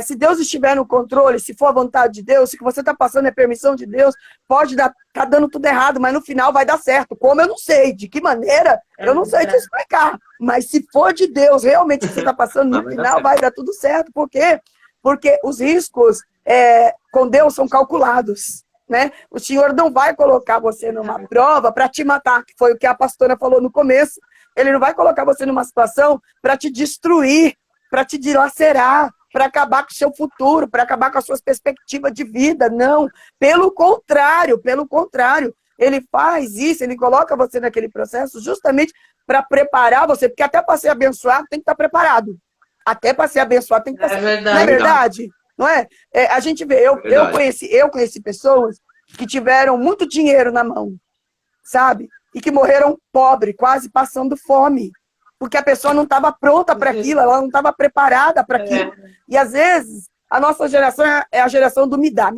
se Deus estiver no controle, se for a vontade de Deus, se o que você está passando é permissão de Deus, pode tá dando tudo errado, mas no final vai dar certo. Como eu não sei, de que maneira, eu não sei te explicar. Mas se for de Deus, realmente o que você está passando, no final vai dar tudo certo. Por quê? Porque os riscos com Deus são calculados. Né? O Senhor não vai colocar você numa prova para te matar, que foi o que a pastora falou no começo. Ele não vai colocar você numa situação para te destruir, para te dilacerar, para acabar com o seu futuro, para acabar com as suas perspectivas de vida. Não. Pelo contrário. Ele faz isso, ele coloca você naquele processo justamente para preparar você, porque até para ser abençoado tem que estar preparado. Até para ser abençoado tem que estar preparado. Não é verdade? Não é? A gente vê, eu conheci pessoas que tiveram muito dinheiro na mão, sabe? E que morreram pobre, quase passando fome. Porque a pessoa não estava pronta para aquilo, ela não estava preparada para aquilo. E às vezes, a nossa geração é a geração do me dá,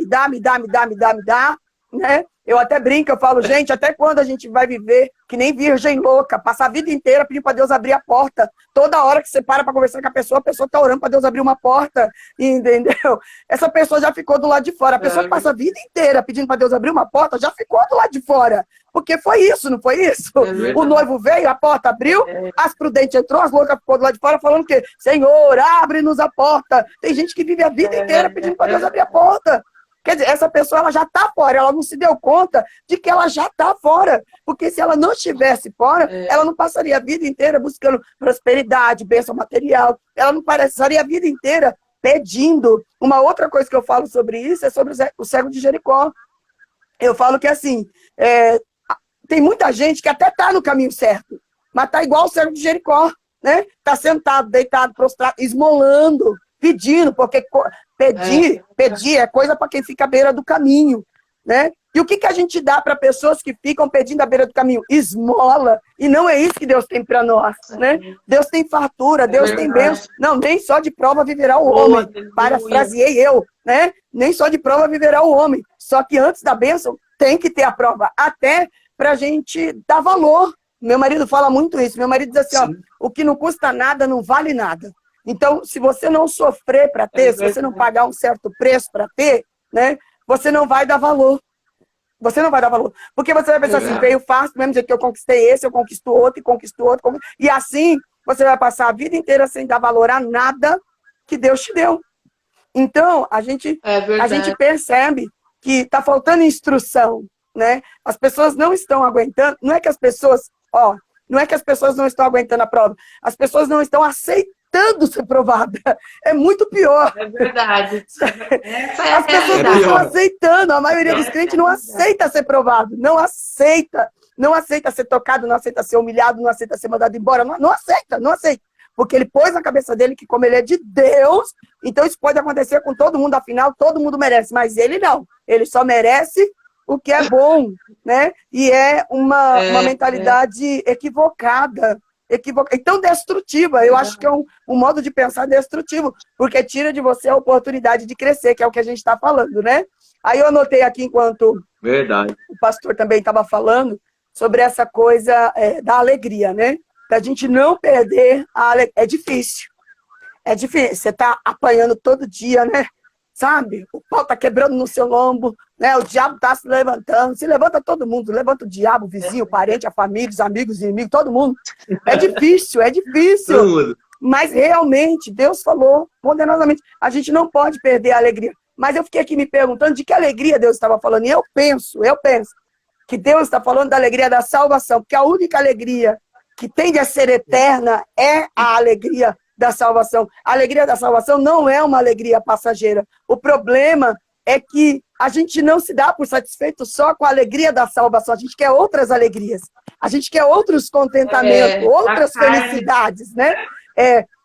né? Eu até brinco, eu falo, gente, até quando a gente vai viver que nem virgem louca, passar a vida inteira pedindo para Deus abrir a porta? Toda hora que você para conversar com a pessoa está orando para Deus abrir uma porta, entendeu? Essa pessoa já ficou do lado de fora. A pessoa que passa a vida inteira pedindo para Deus abrir uma porta já ficou do lado de fora. Porque foi isso, não foi isso? O noivo veio, a porta abriu, as prudentes entrou, as loucas ficou do lado de fora falando que, Senhor, abre-nos a porta. Tem gente que vive a vida inteira pedindo para Deus abrir a porta. Quer dizer, essa pessoa ela já está fora, ela não se deu conta de que ela já está fora. Porque se ela não estivesse fora, ela não passaria a vida inteira buscando prosperidade, bênção material. Ela não passaria a vida inteira pedindo. Uma outra coisa que eu falo sobre isso é sobre o cego de Jericó. Eu falo que assim, tem muita gente que até está no caminho certo, mas está igual o cego de Jericó, né? Está sentado, deitado, prostrado, esmolando, pedindo, porque pedir é coisa para quem fica à beira do caminho, né? E o que a gente dá para pessoas que ficam pedindo à beira do caminho? Esmola. E não é isso que Deus tem para nós, né? Deus tem fartura, Deus tem bênção. Não, nem só de prova viverá o homem. Parafraseei eu, né? Nem só de prova viverá o homem. Só que antes da bênção tem que ter a prova, até para a gente dar valor. Meu marido fala muito isso. Meu marido diz assim, ó, o que não custa nada não vale nada. Então, se você não sofrer para ter, se você não pagar um certo preço para ter, né? Você não vai dar valor. Você não vai dar valor. Porque você vai pensar assim, veio fácil, do mesmo jeito que eu conquistei esse, eu conquisto outro, e conquisto outro. E assim, você vai passar a vida inteira sem dar valor a nada que Deus te deu. Então, a gente percebe que está faltando instrução, né? As pessoas não estão aguentando, não é que as pessoas não estão aguentando a prova, as pessoas não estão aceitando ser provada. É muito pior. É verdade. As pessoas não estão aceitando, a maioria dos crentes não aceita ser provado, não aceita ser tocado, não aceita ser humilhado, não aceita ser mandado embora, não aceita. Porque ele pôs na cabeça dele que como ele é de Deus, então isso pode acontecer com todo mundo, afinal todo mundo merece, mas ele não. Ele só merece o que é bom, né? E é uma mentalidade equivocada, e tão destrutiva. Eu acho que é um modo de pensar destrutivo, porque tira de você a oportunidade de crescer, que é o que a gente está falando, né? Aí eu anotei aqui, enquanto o pastor também estava falando, sobre essa coisa da alegria, né? Da gente não perder a alegria. É difícil. Você está apanhando todo dia, né? Sabe? O pau está quebrando no seu lombo, né? O diabo está se levantando. Se levanta todo mundo. Levanta o diabo, o vizinho, o parente, a família, os amigos, os inimigos, todo mundo. É difícil. Todo mundo. Mas realmente, Deus falou poderosamente. A gente não pode perder a alegria. Mas eu fiquei aqui me perguntando de que alegria Deus estava falando. E eu penso que Deus está falando da alegria da salvação. Porque a única alegria que tende a ser eterna é a alegria da salvação. A alegria da salvação não é uma alegria passageira. O problema é que a gente não se dá por satisfeito só com a alegria da salvação. A gente quer outras alegrias. A gente quer outros contentamentos, outras felicidades, né?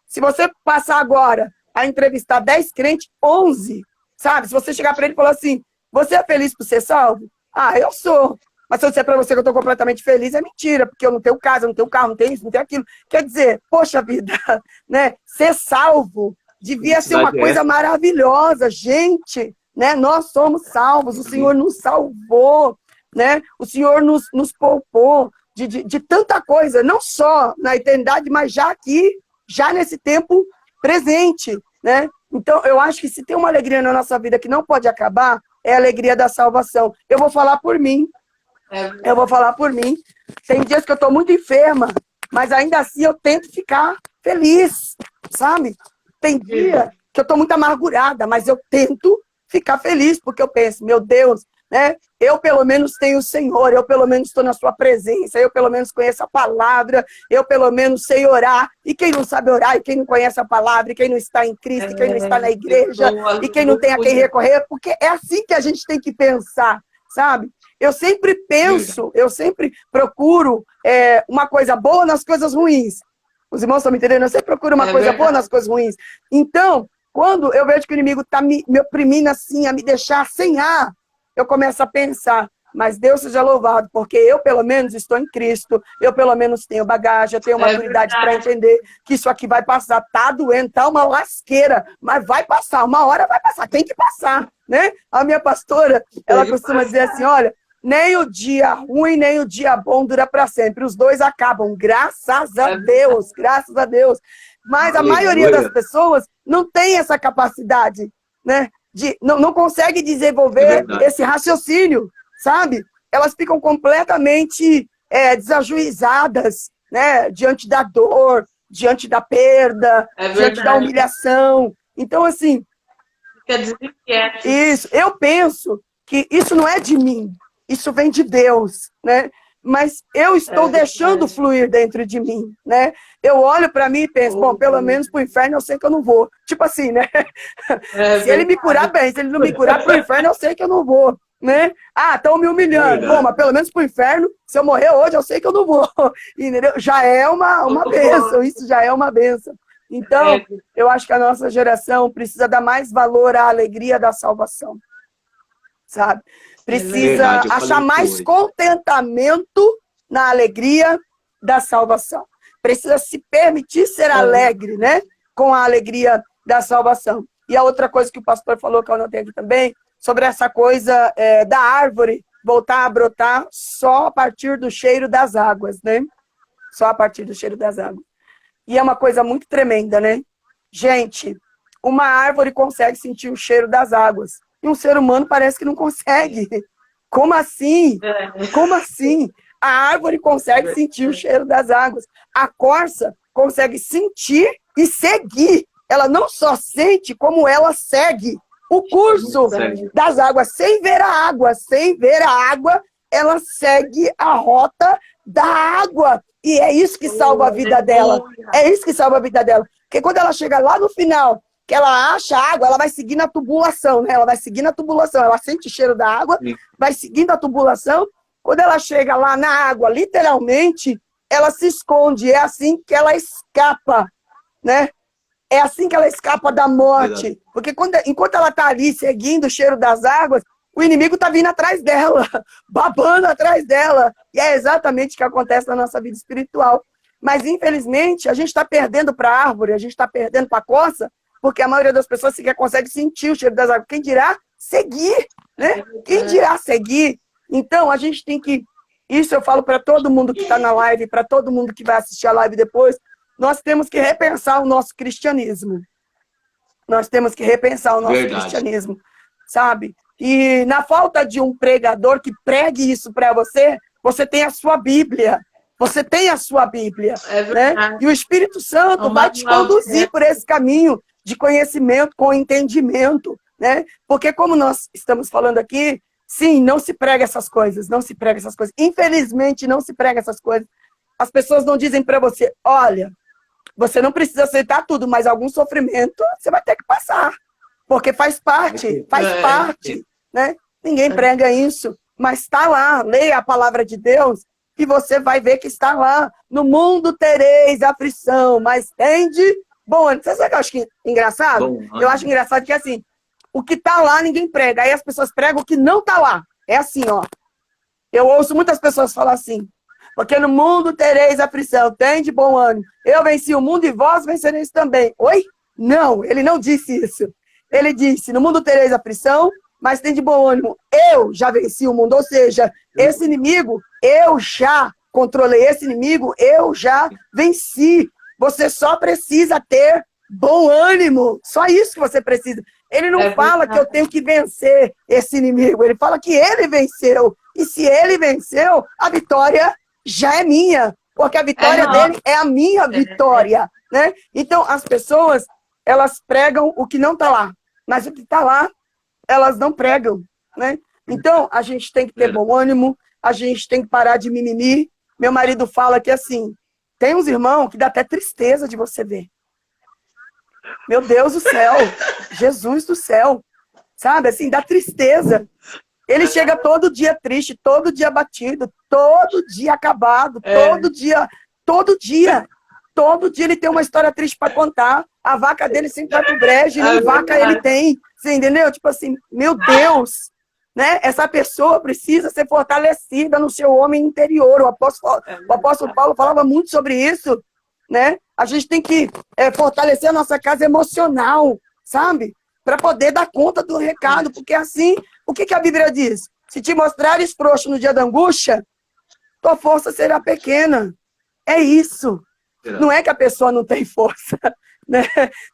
Se você passar agora a entrevistar 10 crentes, 11, sabe? Se você chegar para ele e falar assim, você é feliz por ser salvo? Ah, eu sou. Mas se eu disser para você que eu estou completamente feliz, é mentira, porque eu não tenho casa, eu não tenho carro, não tenho isso, não tenho aquilo. Quer dizer, poxa vida, né? Ser salvo devia ser uma coisa maravilhosa, gente, né? Nós somos salvos, o Senhor nos salvou, né? O Senhor nos poupou de tanta coisa, não só na eternidade, mas já aqui, já nesse tempo presente, né? Então, eu acho que se tem uma alegria na nossa vida que não pode acabar, é a alegria da salvação. Eu vou falar por mim. Tem dias que eu estou muito enferma, mas ainda assim eu tento ficar feliz, sabe? Tem dia que eu estou muito amargurada, mas eu tento ficar feliz, porque eu penso, meu Deus, né? Eu pelo menos tenho o Senhor, eu pelo menos estou na sua presença, eu pelo menos conheço a palavra, eu pelo menos sei orar. E quem não sabe orar, e quem não conhece a palavra, e quem não está em Cristo, e quem não está na igreja, e quem não tem a quem recorrer, porque é assim que a gente tem que pensar, sabe? Eu sempre penso, eu sempre procuro uma coisa boa nas coisas ruins. Os irmãos estão me entendendo? Eu sempre procuro uma coisa boa nas coisas ruins. Então, quando eu vejo que o inimigo está me oprimindo assim, a me deixar sem ar, eu começo a pensar, mas Deus seja louvado, porque eu pelo menos estou em Cristo, eu pelo menos tenho bagagem, eu tenho maturidade para entender que isso aqui vai passar. Tá doendo, tá uma lasqueira, mas vai passar, uma hora vai passar, tem que passar, né? A minha pastora, ela costuma dizer assim, olha, nem o dia ruim, nem o dia bom dura para sempre. Os dois acabam, graças a Deus, graças a Deus. Mas a maioria das pessoas não tem essa capacidade, né? Não consegue desenvolver esse raciocínio, sabe? Elas ficam completamente desajuizadas, né? Diante da dor, diante da perda, diante da humilhação. Então, assim, isso, eu penso que isso não é de mim. Isso vem de Deus, né? Mas eu estou deixando fluir dentro de mim, né? Eu olho para mim e penso, bom, pelo menos para o inferno eu sei que eu não vou. Tipo assim, né? Se ele me curar bem, se ele não me curar para o inferno, eu sei que eu não vou, né? Ah, estão me humilhando. Bom, mas pelo menos para o inferno, se eu morrer hoje, eu sei que eu não vou. Entendeu? Já é uma bênção, isso já é uma bênção. Então, eu acho que a nossa geração precisa dar mais valor à alegria da salvação, sabe? Precisa achar mais contentamento na alegria da salvação. Precisa se permitir ser alegre, né? Com a alegria da salvação. E a outra coisa que o pastor falou, que eu anotei aqui também, sobre essa coisa da árvore voltar a brotar só a partir do cheiro das águas, né? Só a partir do cheiro das águas. E é uma coisa muito tremenda, né? Gente, uma árvore consegue sentir o cheiro das águas. E um ser humano parece que não consegue. Como assim? Como assim? A árvore consegue sentir o cheiro das águas. A corça consegue sentir e seguir. Ela não só sente, como ela segue o curso das águas. Sem ver a água. Sem ver a água, ela segue a rota da água. E é isso que salva a vida dela. É isso que salva a vida dela. Porque quando ela chega lá no final, que ela acha a água, ela vai seguindo a tubulação, né? Ela vai seguindo a tubulação. Ela sente o cheiro da água, vai seguindo a tubulação. Quando ela chega lá na água, literalmente, ela se esconde. É assim que ela escapa, né? É assim que ela escapa da morte. Porque enquanto ela está ali seguindo o cheiro das águas, o inimigo está vindo atrás dela, babando atrás dela. E é exatamente o que acontece na nossa vida espiritual. Mas, infelizmente, a gente está perdendo para a árvore, a gente está perdendo para a corça, porque a maioria das pessoas sequer consegue sentir o cheiro das águas. Quem dirá seguir, né? Quem dirá seguir? Então, a gente tem que... Isso eu falo para todo mundo que está na live, para todo mundo que vai assistir a live depois. Nós temos que repensar o nosso cristianismo. Nós temos que repensar o nosso cristianismo, sabe? E na falta de um pregador que pregue isso para você, você tem a sua Bíblia. Você tem a sua Bíblia. Né? E o Espírito Santo vai te conduzir por esse caminho de conhecimento com entendimento. Né? Porque como nós estamos falando aqui, sim, não se prega essas coisas, não se prega essas coisas. Infelizmente, não se prega essas coisas. As pessoas não dizem para você, olha, você não precisa aceitar tudo, mas algum sofrimento você vai ter que passar. Porque faz parte, né? Ninguém prega isso, mas está lá, leia a palavra de Deus e você vai ver que está lá. No mundo tereis aflição, mas tende bom ânimo. Você sabe o que eu acho engraçado? Eu acho engraçado que assim, o que está lá ninguém prega, aí as pessoas pregam o que não está lá. É assim, ó. Eu ouço muitas pessoas falar assim, porque no mundo tereis aflição, tende bom ânimo. Eu venci o mundo e vós vencereis também. Oi? Não, ele não disse isso. Ele disse, no mundo tereis aflição, mas tem de bom ânimo. Eu já venci o mundo. Ou seja, esse inimigo, eu já controlei. Esse inimigo, eu já venci. Você só precisa ter bom ânimo. Só isso que você precisa. Ele não fala que eu tenho que vencer esse inimigo. Ele fala que ele venceu. E se ele venceu, a vitória já é minha. Porque a vitória dele é a minha vitória. Né? Então, as pessoas, elas pregam o que não está lá. Mas o que está lá, elas não pregam, né? Então, a gente tem que ter bom ânimo, a gente tem que parar de mimimi. Meu marido fala que, assim, tem uns irmãos que dá até tristeza de você ver. Meu Deus do céu, Jesus do céu, sabe? Assim, dá tristeza. Ele chega todo dia triste, todo dia abatido, todo dia acabado, todo dia ele tem uma história triste para contar. A vaca dele sempre vai pro brejo, nem vaca ele tem. Você entendeu? Tipo assim, meu Deus, né? Essa pessoa precisa ser fortalecida no seu homem interior. O apóstolo Paulo falava muito sobre isso, né? A gente tem que fortalecer a nossa casa emocional, sabe? Para poder dar conta do recado, porque assim, o que a Bíblia diz? Se te mostrares frouxo no dia da angústia, tua força será pequena. É isso. Não é que a pessoa não tem força, né?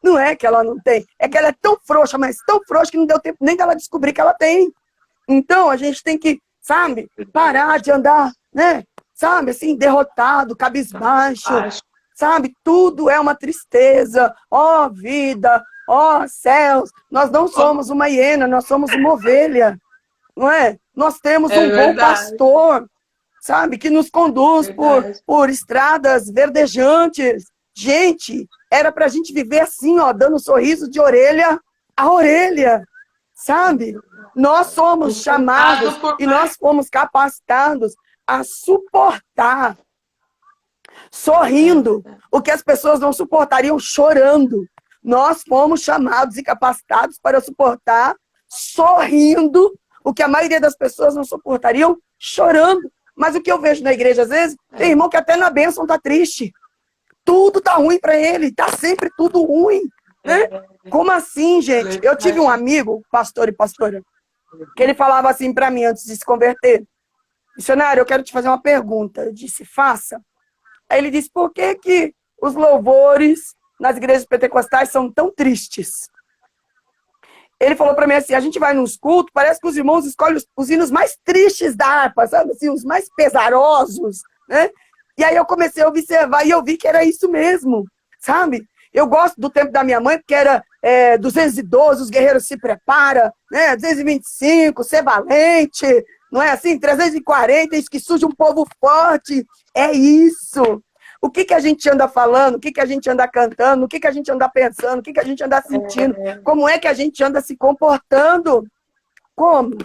Não é que ela não tem. É que ela é tão frouxa, mas tão frouxa que não deu tempo nem dela descobrir que ela tem. Então, a gente tem que, sabe, parar de andar, né? Sabe, assim, derrotado, cabisbaixo, sabe? Tudo é uma tristeza. Ó vida, ó céus. Nós não somos uma hiena, nós somos uma ovelha, não é? Nós temos um bom pastor, sabe, que nos conduz por estradas verdejantes. Gente, era pra gente viver assim, ó, dando um sorriso de orelha a orelha, sabe? Nós somos chamados e nós fomos capacitados a suportar sorrindo, o que as pessoas não suportariam chorando. Nós fomos chamados e capacitados para suportar sorrindo o que a maioria das pessoas não suportariam chorando. Mas o que eu vejo na igreja, às vezes, tem irmão que até na bênção tá triste. Tudo tá ruim para ele, tá sempre tudo ruim. Né? Como assim, gente? Eu tive um amigo, pastor e pastora, que ele falava assim para mim antes de se converter: missionário, eu quero te fazer uma pergunta. Eu disse, faça. Aí ele disse, por que que os louvores nas igrejas pentecostais são tão tristes? Ele falou para mim assim, a gente vai nos cultos, parece que os irmãos escolhem os hinos mais tristes da harpa, sabe? Assim, os mais pesarosos, né? E aí eu comecei a observar e eu vi que era isso mesmo, sabe? Eu gosto do tempo da minha mãe, porque era 212, os guerreiros se preparam, né? 225, ser valente, não é assim? 340, isso que surge um povo forte. É isso. O que a gente anda falando, o que a gente anda cantando, o que a gente anda pensando, o que a gente anda sentindo, como é que a gente anda se comportando? Como?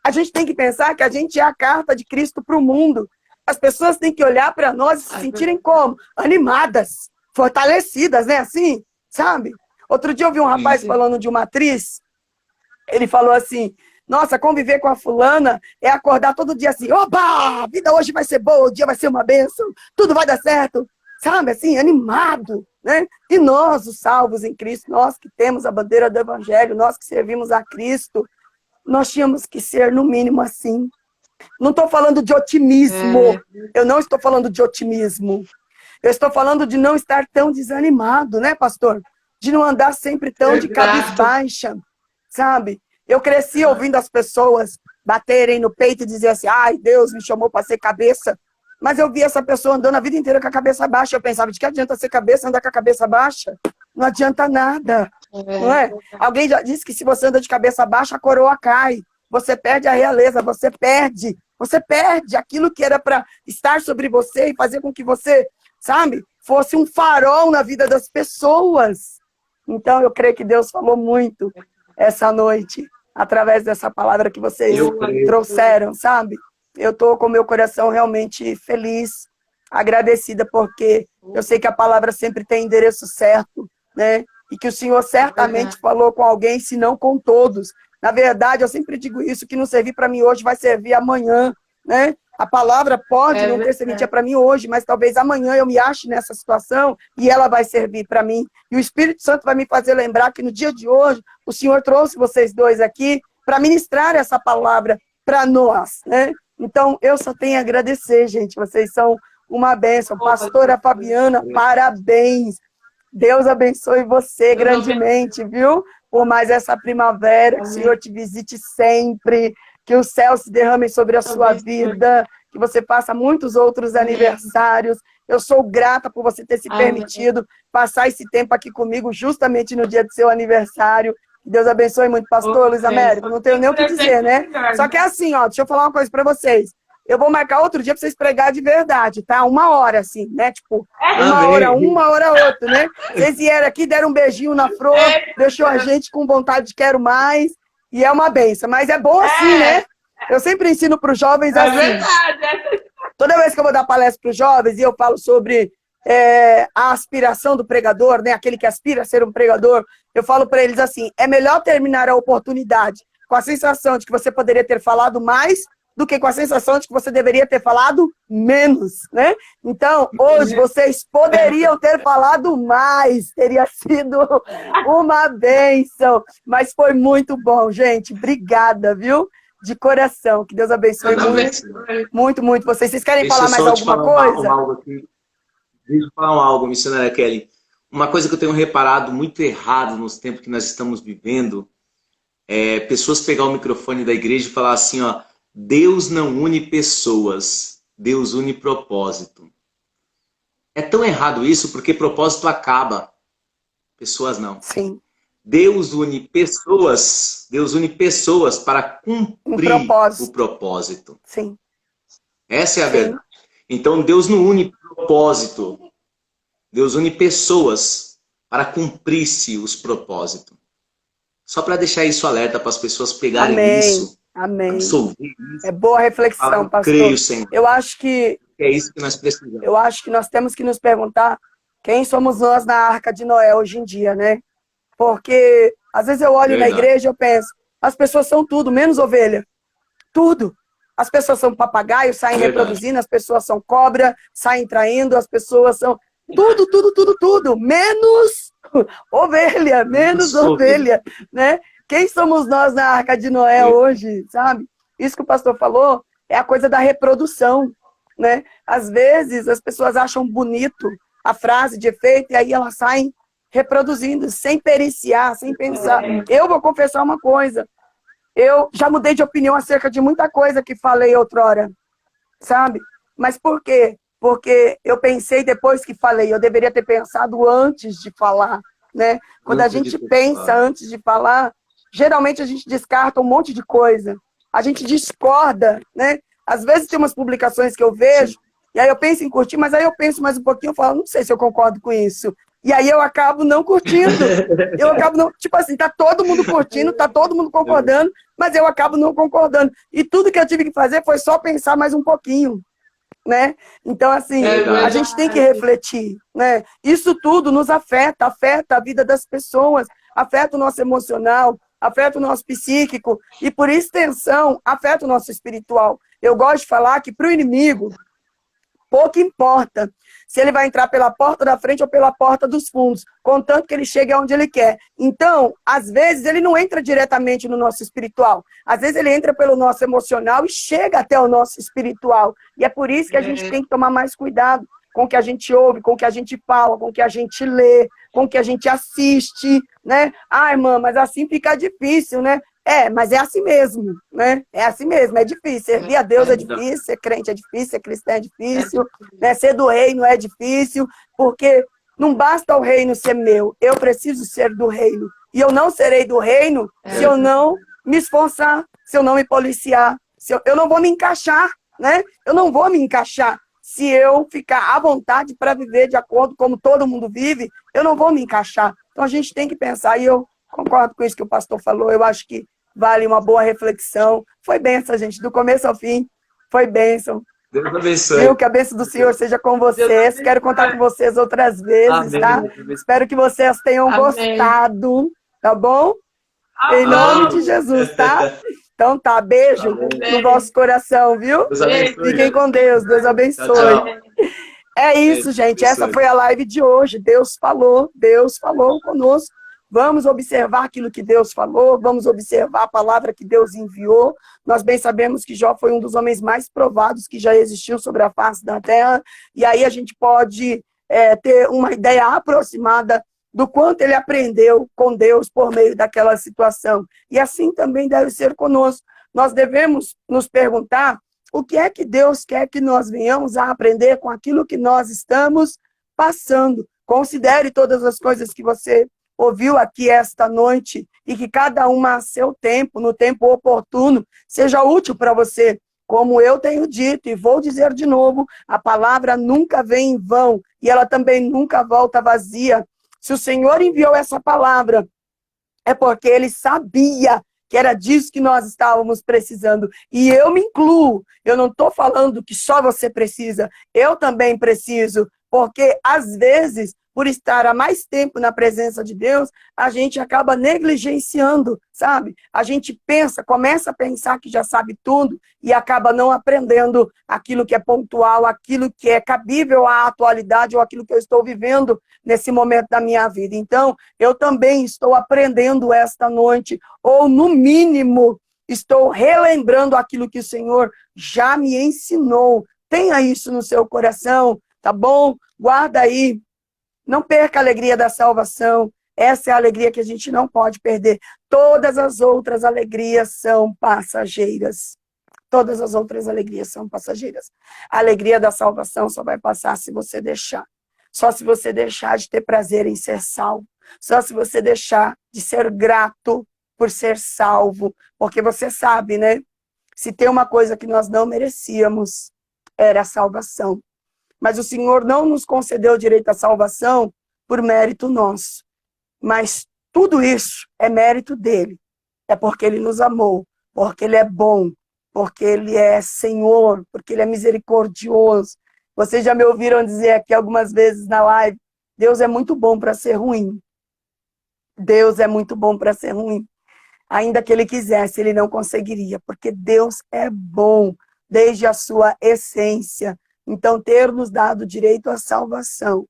A gente tem que pensar que a gente é a carta de Cristo para o mundo. As pessoas têm que olhar para nós e se sentirem como? Animadas, fortalecidas, né? Assim, sabe? Outro dia eu vi um rapaz falando de uma atriz, ele falou assim, nossa, conviver com a fulana é acordar todo dia assim, oba, a vida hoje vai ser boa, o dia vai ser uma bênção, tudo vai dar certo, sabe, assim, animado, né? E nós, os salvos em Cristo, nós que temos a bandeira do Evangelho, nós que servimos a Cristo, nós tínhamos que ser, no mínimo, assim. Não estou falando de otimismo, eu não estou falando de otimismo, eu estou falando de não estar tão desanimado, né, pastor? De não andar sempre tão de cabisbaixa, sabe? Eu cresci ouvindo as pessoas baterem no peito e dizer assim, ai, Deus me chamou para ser cabeça. Mas eu vi essa pessoa andando a vida inteira com a cabeça baixa. Eu pensava, de que adianta ser cabeça, andar com a cabeça baixa? Não adianta nada, não é? Alguém já disse que se você anda de cabeça baixa, a coroa cai. Você perde a realeza, você perde aquilo que era para estar sobre você e fazer com que você, sabe, fosse um farol na vida das pessoas. Então, eu creio que Deus falou muito essa noite, através dessa palavra que vocês trouxeram, sabe? Eu estou com meu coração realmente feliz, agradecida, porque eu sei que a palavra sempre tem endereço certo, né? E que o Senhor certamente falou com alguém, se não com todos. Na verdade, eu sempre digo isso, que não servir para mim hoje vai servir amanhã, né? A palavra pode não ter serventia para mim hoje, mas talvez amanhã eu me ache nessa situação e ela vai servir para mim. E o Espírito Santo vai me fazer lembrar que no dia de hoje o Senhor trouxe vocês dois aqui para ministrar essa palavra para nós, né? Então, eu só tenho a agradecer, gente. Vocês são uma bênção. Pastora Fabiana, parabéns. Deus abençoe você grandemente, viu? Por mais essa primavera, que o Senhor te visite sempre, que o céu se derrame sobre a sua vida, que você faça muitos outros aniversários. Eu sou grata por você ter se permitido passar esse tempo aqui comigo, justamente no dia do seu aniversário. Que Deus abençoe muito, pastor Luiz Américo. Não tenho nem o que dizer, né? Só que é assim, ó, deixa eu falar uma coisa para vocês. Eu vou marcar outro dia para vocês pregar de verdade, tá? 1 hora, assim, né? Tipo, 1 hora, outra, né? Vocês vieram aqui, deram um beijinho na flor, deixou a gente com vontade de quero mais, e é uma benção. Mas é bom assim, né? Eu sempre ensino para os jovens assim. É verdade. Toda vez que eu vou dar palestra para os jovens e eu falo sobre a aspiração do pregador, né? Aquele que aspira a ser um pregador, eu falo para eles assim, é melhor terminar a oportunidade com a sensação de que você poderia ter falado mais do que com a sensação de que você deveria ter falado menos, né? Então, hoje, vocês poderiam ter falado mais, teria sido uma bênção, mas foi muito bom, gente, obrigada, viu? De coração, que Deus abençoe muito, muito vocês. Vocês querem falar mais alguma coisa? Deixa eu falar algo, missionária Kelly. Uma coisa que eu tenho reparado muito errado nos tempos que nós estamos vivendo, é pessoas pegar o microfone da igreja e falar assim, ó, Deus não une pessoas, Deus une propósito. É tão errado isso porque propósito acaba, pessoas não. Sim. Deus une pessoas para cumprir o propósito. Sim. Essa é a verdade. Então Deus não une propósito, Deus une pessoas para cumprir-se os propósitos. Só para deixar isso alerta para as pessoas pegarem isso. Amém. Absolver isso. É boa reflexão, pastor. Creio, Senhor. Eu acho que É isso que nós precisamos. Eu acho que nós temos que nos perguntar quem somos nós na Arca de Noé hoje em dia, né? Porque às vezes eu olho na igreja e eu penso, as pessoas são tudo, menos ovelha. Tudo. As pessoas são papagaio, saem reproduzindo, as pessoas são cobra, saem traindo, as pessoas são tudo, tudo, tudo, tudo, menos ovelha, menos ovelha, né? Quem somos nós na Arca de Noé hoje, sabe? Isso que o pastor falou é a coisa da reprodução, né? Às vezes as pessoas acham bonito a frase de efeito e aí elas saem reproduzindo, sem periciar, sem pensar. Eu vou confessar uma coisa, eu já mudei de opinião acerca de muita coisa que falei outrora, sabe? Mas por quê? Porque eu pensei depois que falei, eu deveria ter pensado antes de falar, né? Quando a gente pensa antes de falar, geralmente a gente descarta um monte de coisa. A gente discorda, né? Às vezes tem umas publicações que eu vejo, e aí eu penso em curtir, mas aí eu penso mais um pouquinho e falo, não sei se eu concordo com isso. E aí eu acabo não curtindo. Eu acabo não... Tipo assim, tá todo mundo curtindo, tá todo mundo concordando, mas eu acabo não concordando. E tudo que eu tive que fazer foi só pensar mais um pouquinho, né? Então, assim, a gente tem que refletir, né? Isso tudo nos afeta, afeta a vida das pessoas, afeta o nosso emocional, afeta o nosso psíquico e, por extensão, afeta o nosso espiritual. Eu gosto de falar que para o inimigo, pouco importa se ele vai entrar pela porta da frente ou pela porta dos fundos, contanto que ele chegue aonde ele quer. Então, às vezes, ele não entra diretamente no nosso espiritual. Às vezes, ele entra pelo nosso emocional e chega até o nosso espiritual. E é por isso que a gente tem que tomar mais cuidado com o que a gente ouve, com o que a gente fala, com o que a gente lê, com o que a gente assiste, né? Ah, irmã, mas assim fica difícil, né? É, mas é assim mesmo, né? É assim mesmo, é difícil. Servir a Deus é difícil, ser crente é difícil, ser cristão é difícil, né? Ser do reino é difícil, porque não basta o reino ser meu, eu preciso ser do reino. E eu não serei do reino se eu não me esforçar, se eu não me policiar, eu não vou me encaixar, né? Eu não vou me encaixar. Se eu ficar à vontade para viver de acordo como todo mundo vive, eu não vou me encaixar. Então a gente tem que pensar, e eu concordo com isso que o pastor falou, eu acho que vale uma boa reflexão. Foi bênção, gente, do começo ao fim, foi bênção. Deus abençoe. Eu, que a bênção do Senhor seja com vocês. Quero contar com vocês outras vezes, Amém. tá? Espero que vocês tenham gostado, tá bom? Amém. Em nome de Jesus, tá? Então tá, beijo no vosso coração, viu? Deus abençoe. Fiquem com Deus, Deus abençoe. Tchau, tchau. É isso, gente. Essa foi a live de hoje. Deus falou conosco. Vamos observar aquilo que Deus falou, vamos observar a palavra que Deus enviou. Nós bem sabemos que Jó foi um dos homens mais provados que já existiu sobre a face da terra, e aí a gente pode ter uma ideia aproximada do quanto ele aprendeu com Deus por meio daquela situação. E assim também deve ser conosco. Nós devemos nos perguntar o que é que Deus quer que nós venhamos a aprender com aquilo que nós estamos passando. Considere todas as coisas que você ouviu aqui esta noite e que cada uma a seu tempo, no tempo oportuno, seja útil para você. Como eu tenho dito e vou dizer de novo, a palavra nunca vem em vão e ela também nunca volta vazia. Se o Senhor enviou essa palavra, é porque Ele sabia que era disso que nós estávamos precisando. E eu me incluo. Eu não estou falando que só você precisa. Eu também preciso. Porque, às vezes, por estar há mais tempo na presença de Deus, a gente acaba negligenciando, sabe? A gente pensa, começa a pensar que já sabe tudo e acaba não aprendendo aquilo que é pontual, aquilo que é cabível à atualidade ou aquilo que eu estou vivendo nesse momento da minha vida. Então, eu também estou aprendendo esta noite, ou no mínimo, estou relembrando aquilo que o Senhor já me ensinou. Tenha isso no seu coração, tá bom? Guarda aí. Não perca a alegria da salvação. Essa é a alegria que a gente não pode perder. Todas as outras alegrias são passageiras. Todas as outras alegrias são passageiras. A alegria da salvação só vai passar se você deixar. Só se você deixar de ter prazer em ser salvo. Só se você deixar de ser grato por ser salvo. Porque você sabe, né? Se tem uma coisa que nós não merecíamos, era a salvação. Mas o Senhor não nos concedeu o direito à salvação por mérito nosso. Mas tudo isso é mérito dele. É porque ele nos amou, porque ele é bom, porque ele é Senhor, porque ele é misericordioso. Vocês já me ouviram dizer aqui algumas vezes na live, Deus é muito bom para ser ruim. Deus é muito bom para ser ruim. Ainda que ele quisesse, ele não conseguiria, porque Deus é bom desde a sua essência. Então, ter nos dado direito à salvação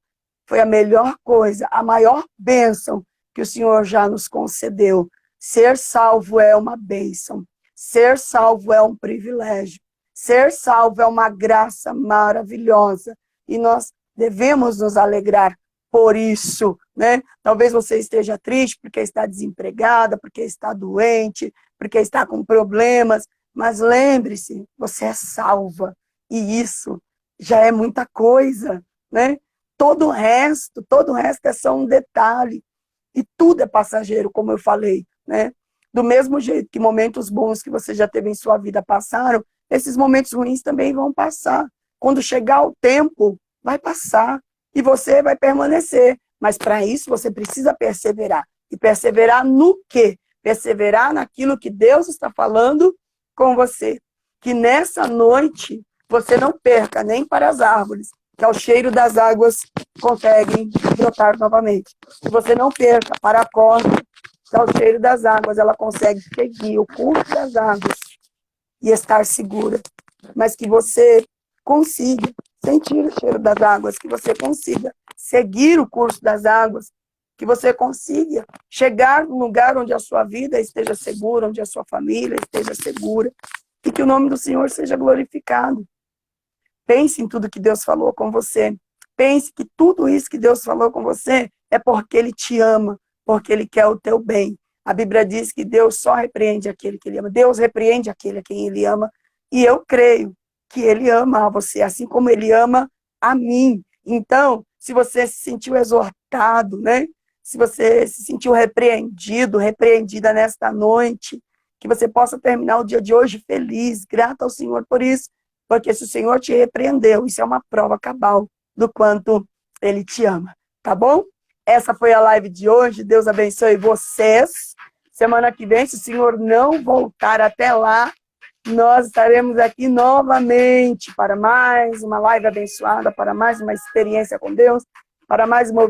foi a melhor coisa, a maior bênção que o Senhor já nos concedeu. Ser salvo é uma bênção. Ser salvo é um privilégio. Ser salvo é uma graça maravilhosa. E nós devemos nos alegrar por isso, né? Talvez você esteja triste porque está desempregada, porque está doente, porque está com problemas. Mas lembre-se, você é salva. E isso já é muita coisa, né? Todo o resto é só um detalhe. E tudo é passageiro, como eu falei, né? Do mesmo jeito que momentos bons que você já teve em sua vida passaram, esses momentos ruins também vão passar. Quando chegar o tempo, vai passar. E você vai permanecer. Mas para isso você precisa perseverar. E perseverar no quê? Perseverar naquilo que Deus está falando com você. Que nessa noite você não perca nem para as árvores, que ao cheiro das águas conseguem brotar novamente. Que você não perca para a corda, que ao cheiro das águas ela consegue seguir o curso das águas e estar segura. Mas que você consiga sentir o cheiro das águas, que você consiga seguir o curso das águas, que você consiga chegar no lugar onde a sua vida esteja segura, onde a sua família esteja segura, e que o nome do Senhor seja glorificado. Pense em tudo que Deus falou com você. Pense que tudo isso que Deus falou com você é porque Ele te ama, porque Ele quer o teu bem. A Bíblia diz que Deus só repreende aquele que Ele ama. Deus repreende aquele a quem Ele ama. E eu creio que Ele ama a você, assim como Ele ama a mim. Então, se você se sentiu exortado, né? Se você se sentiu repreendido, repreendida nesta noite, que você possa terminar o dia de hoje feliz, grato ao Senhor por isso, porque se o Senhor te repreendeu, isso é uma prova cabal do quanto Ele te ama, tá bom? Essa foi a live de hoje, Deus abençoe vocês. Semana que vem, se o Senhor não voltar até lá, nós estaremos aqui novamente para mais uma live abençoada, para mais uma experiência com Deus, para mais uma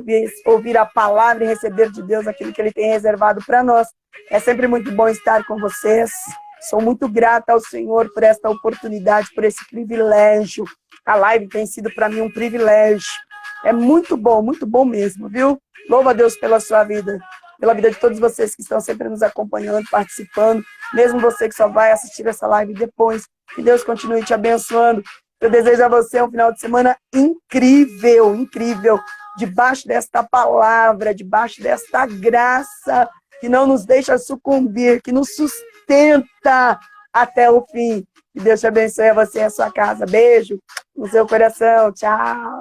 ouvir a palavra e receber de Deus aquilo que Ele tem reservado para nós. É sempre muito bom estar com vocês. Sou muito grata ao Senhor por esta oportunidade, por esse privilégio. A live tem sido para mim um privilégio. É muito bom mesmo, viu? Louva a Deus pela sua vida, pela vida de todos vocês que estão sempre nos acompanhando, participando, mesmo você que só vai assistir essa live depois. Que Deus continue te abençoando. Eu desejo a você um final de semana incrível, incrível, debaixo desta palavra, debaixo desta graça, que não nos deixa sucumbir, que nos sustenta até o fim. Que Deus te abençoe a você e a sua casa. Beijo no seu coração. Tchau.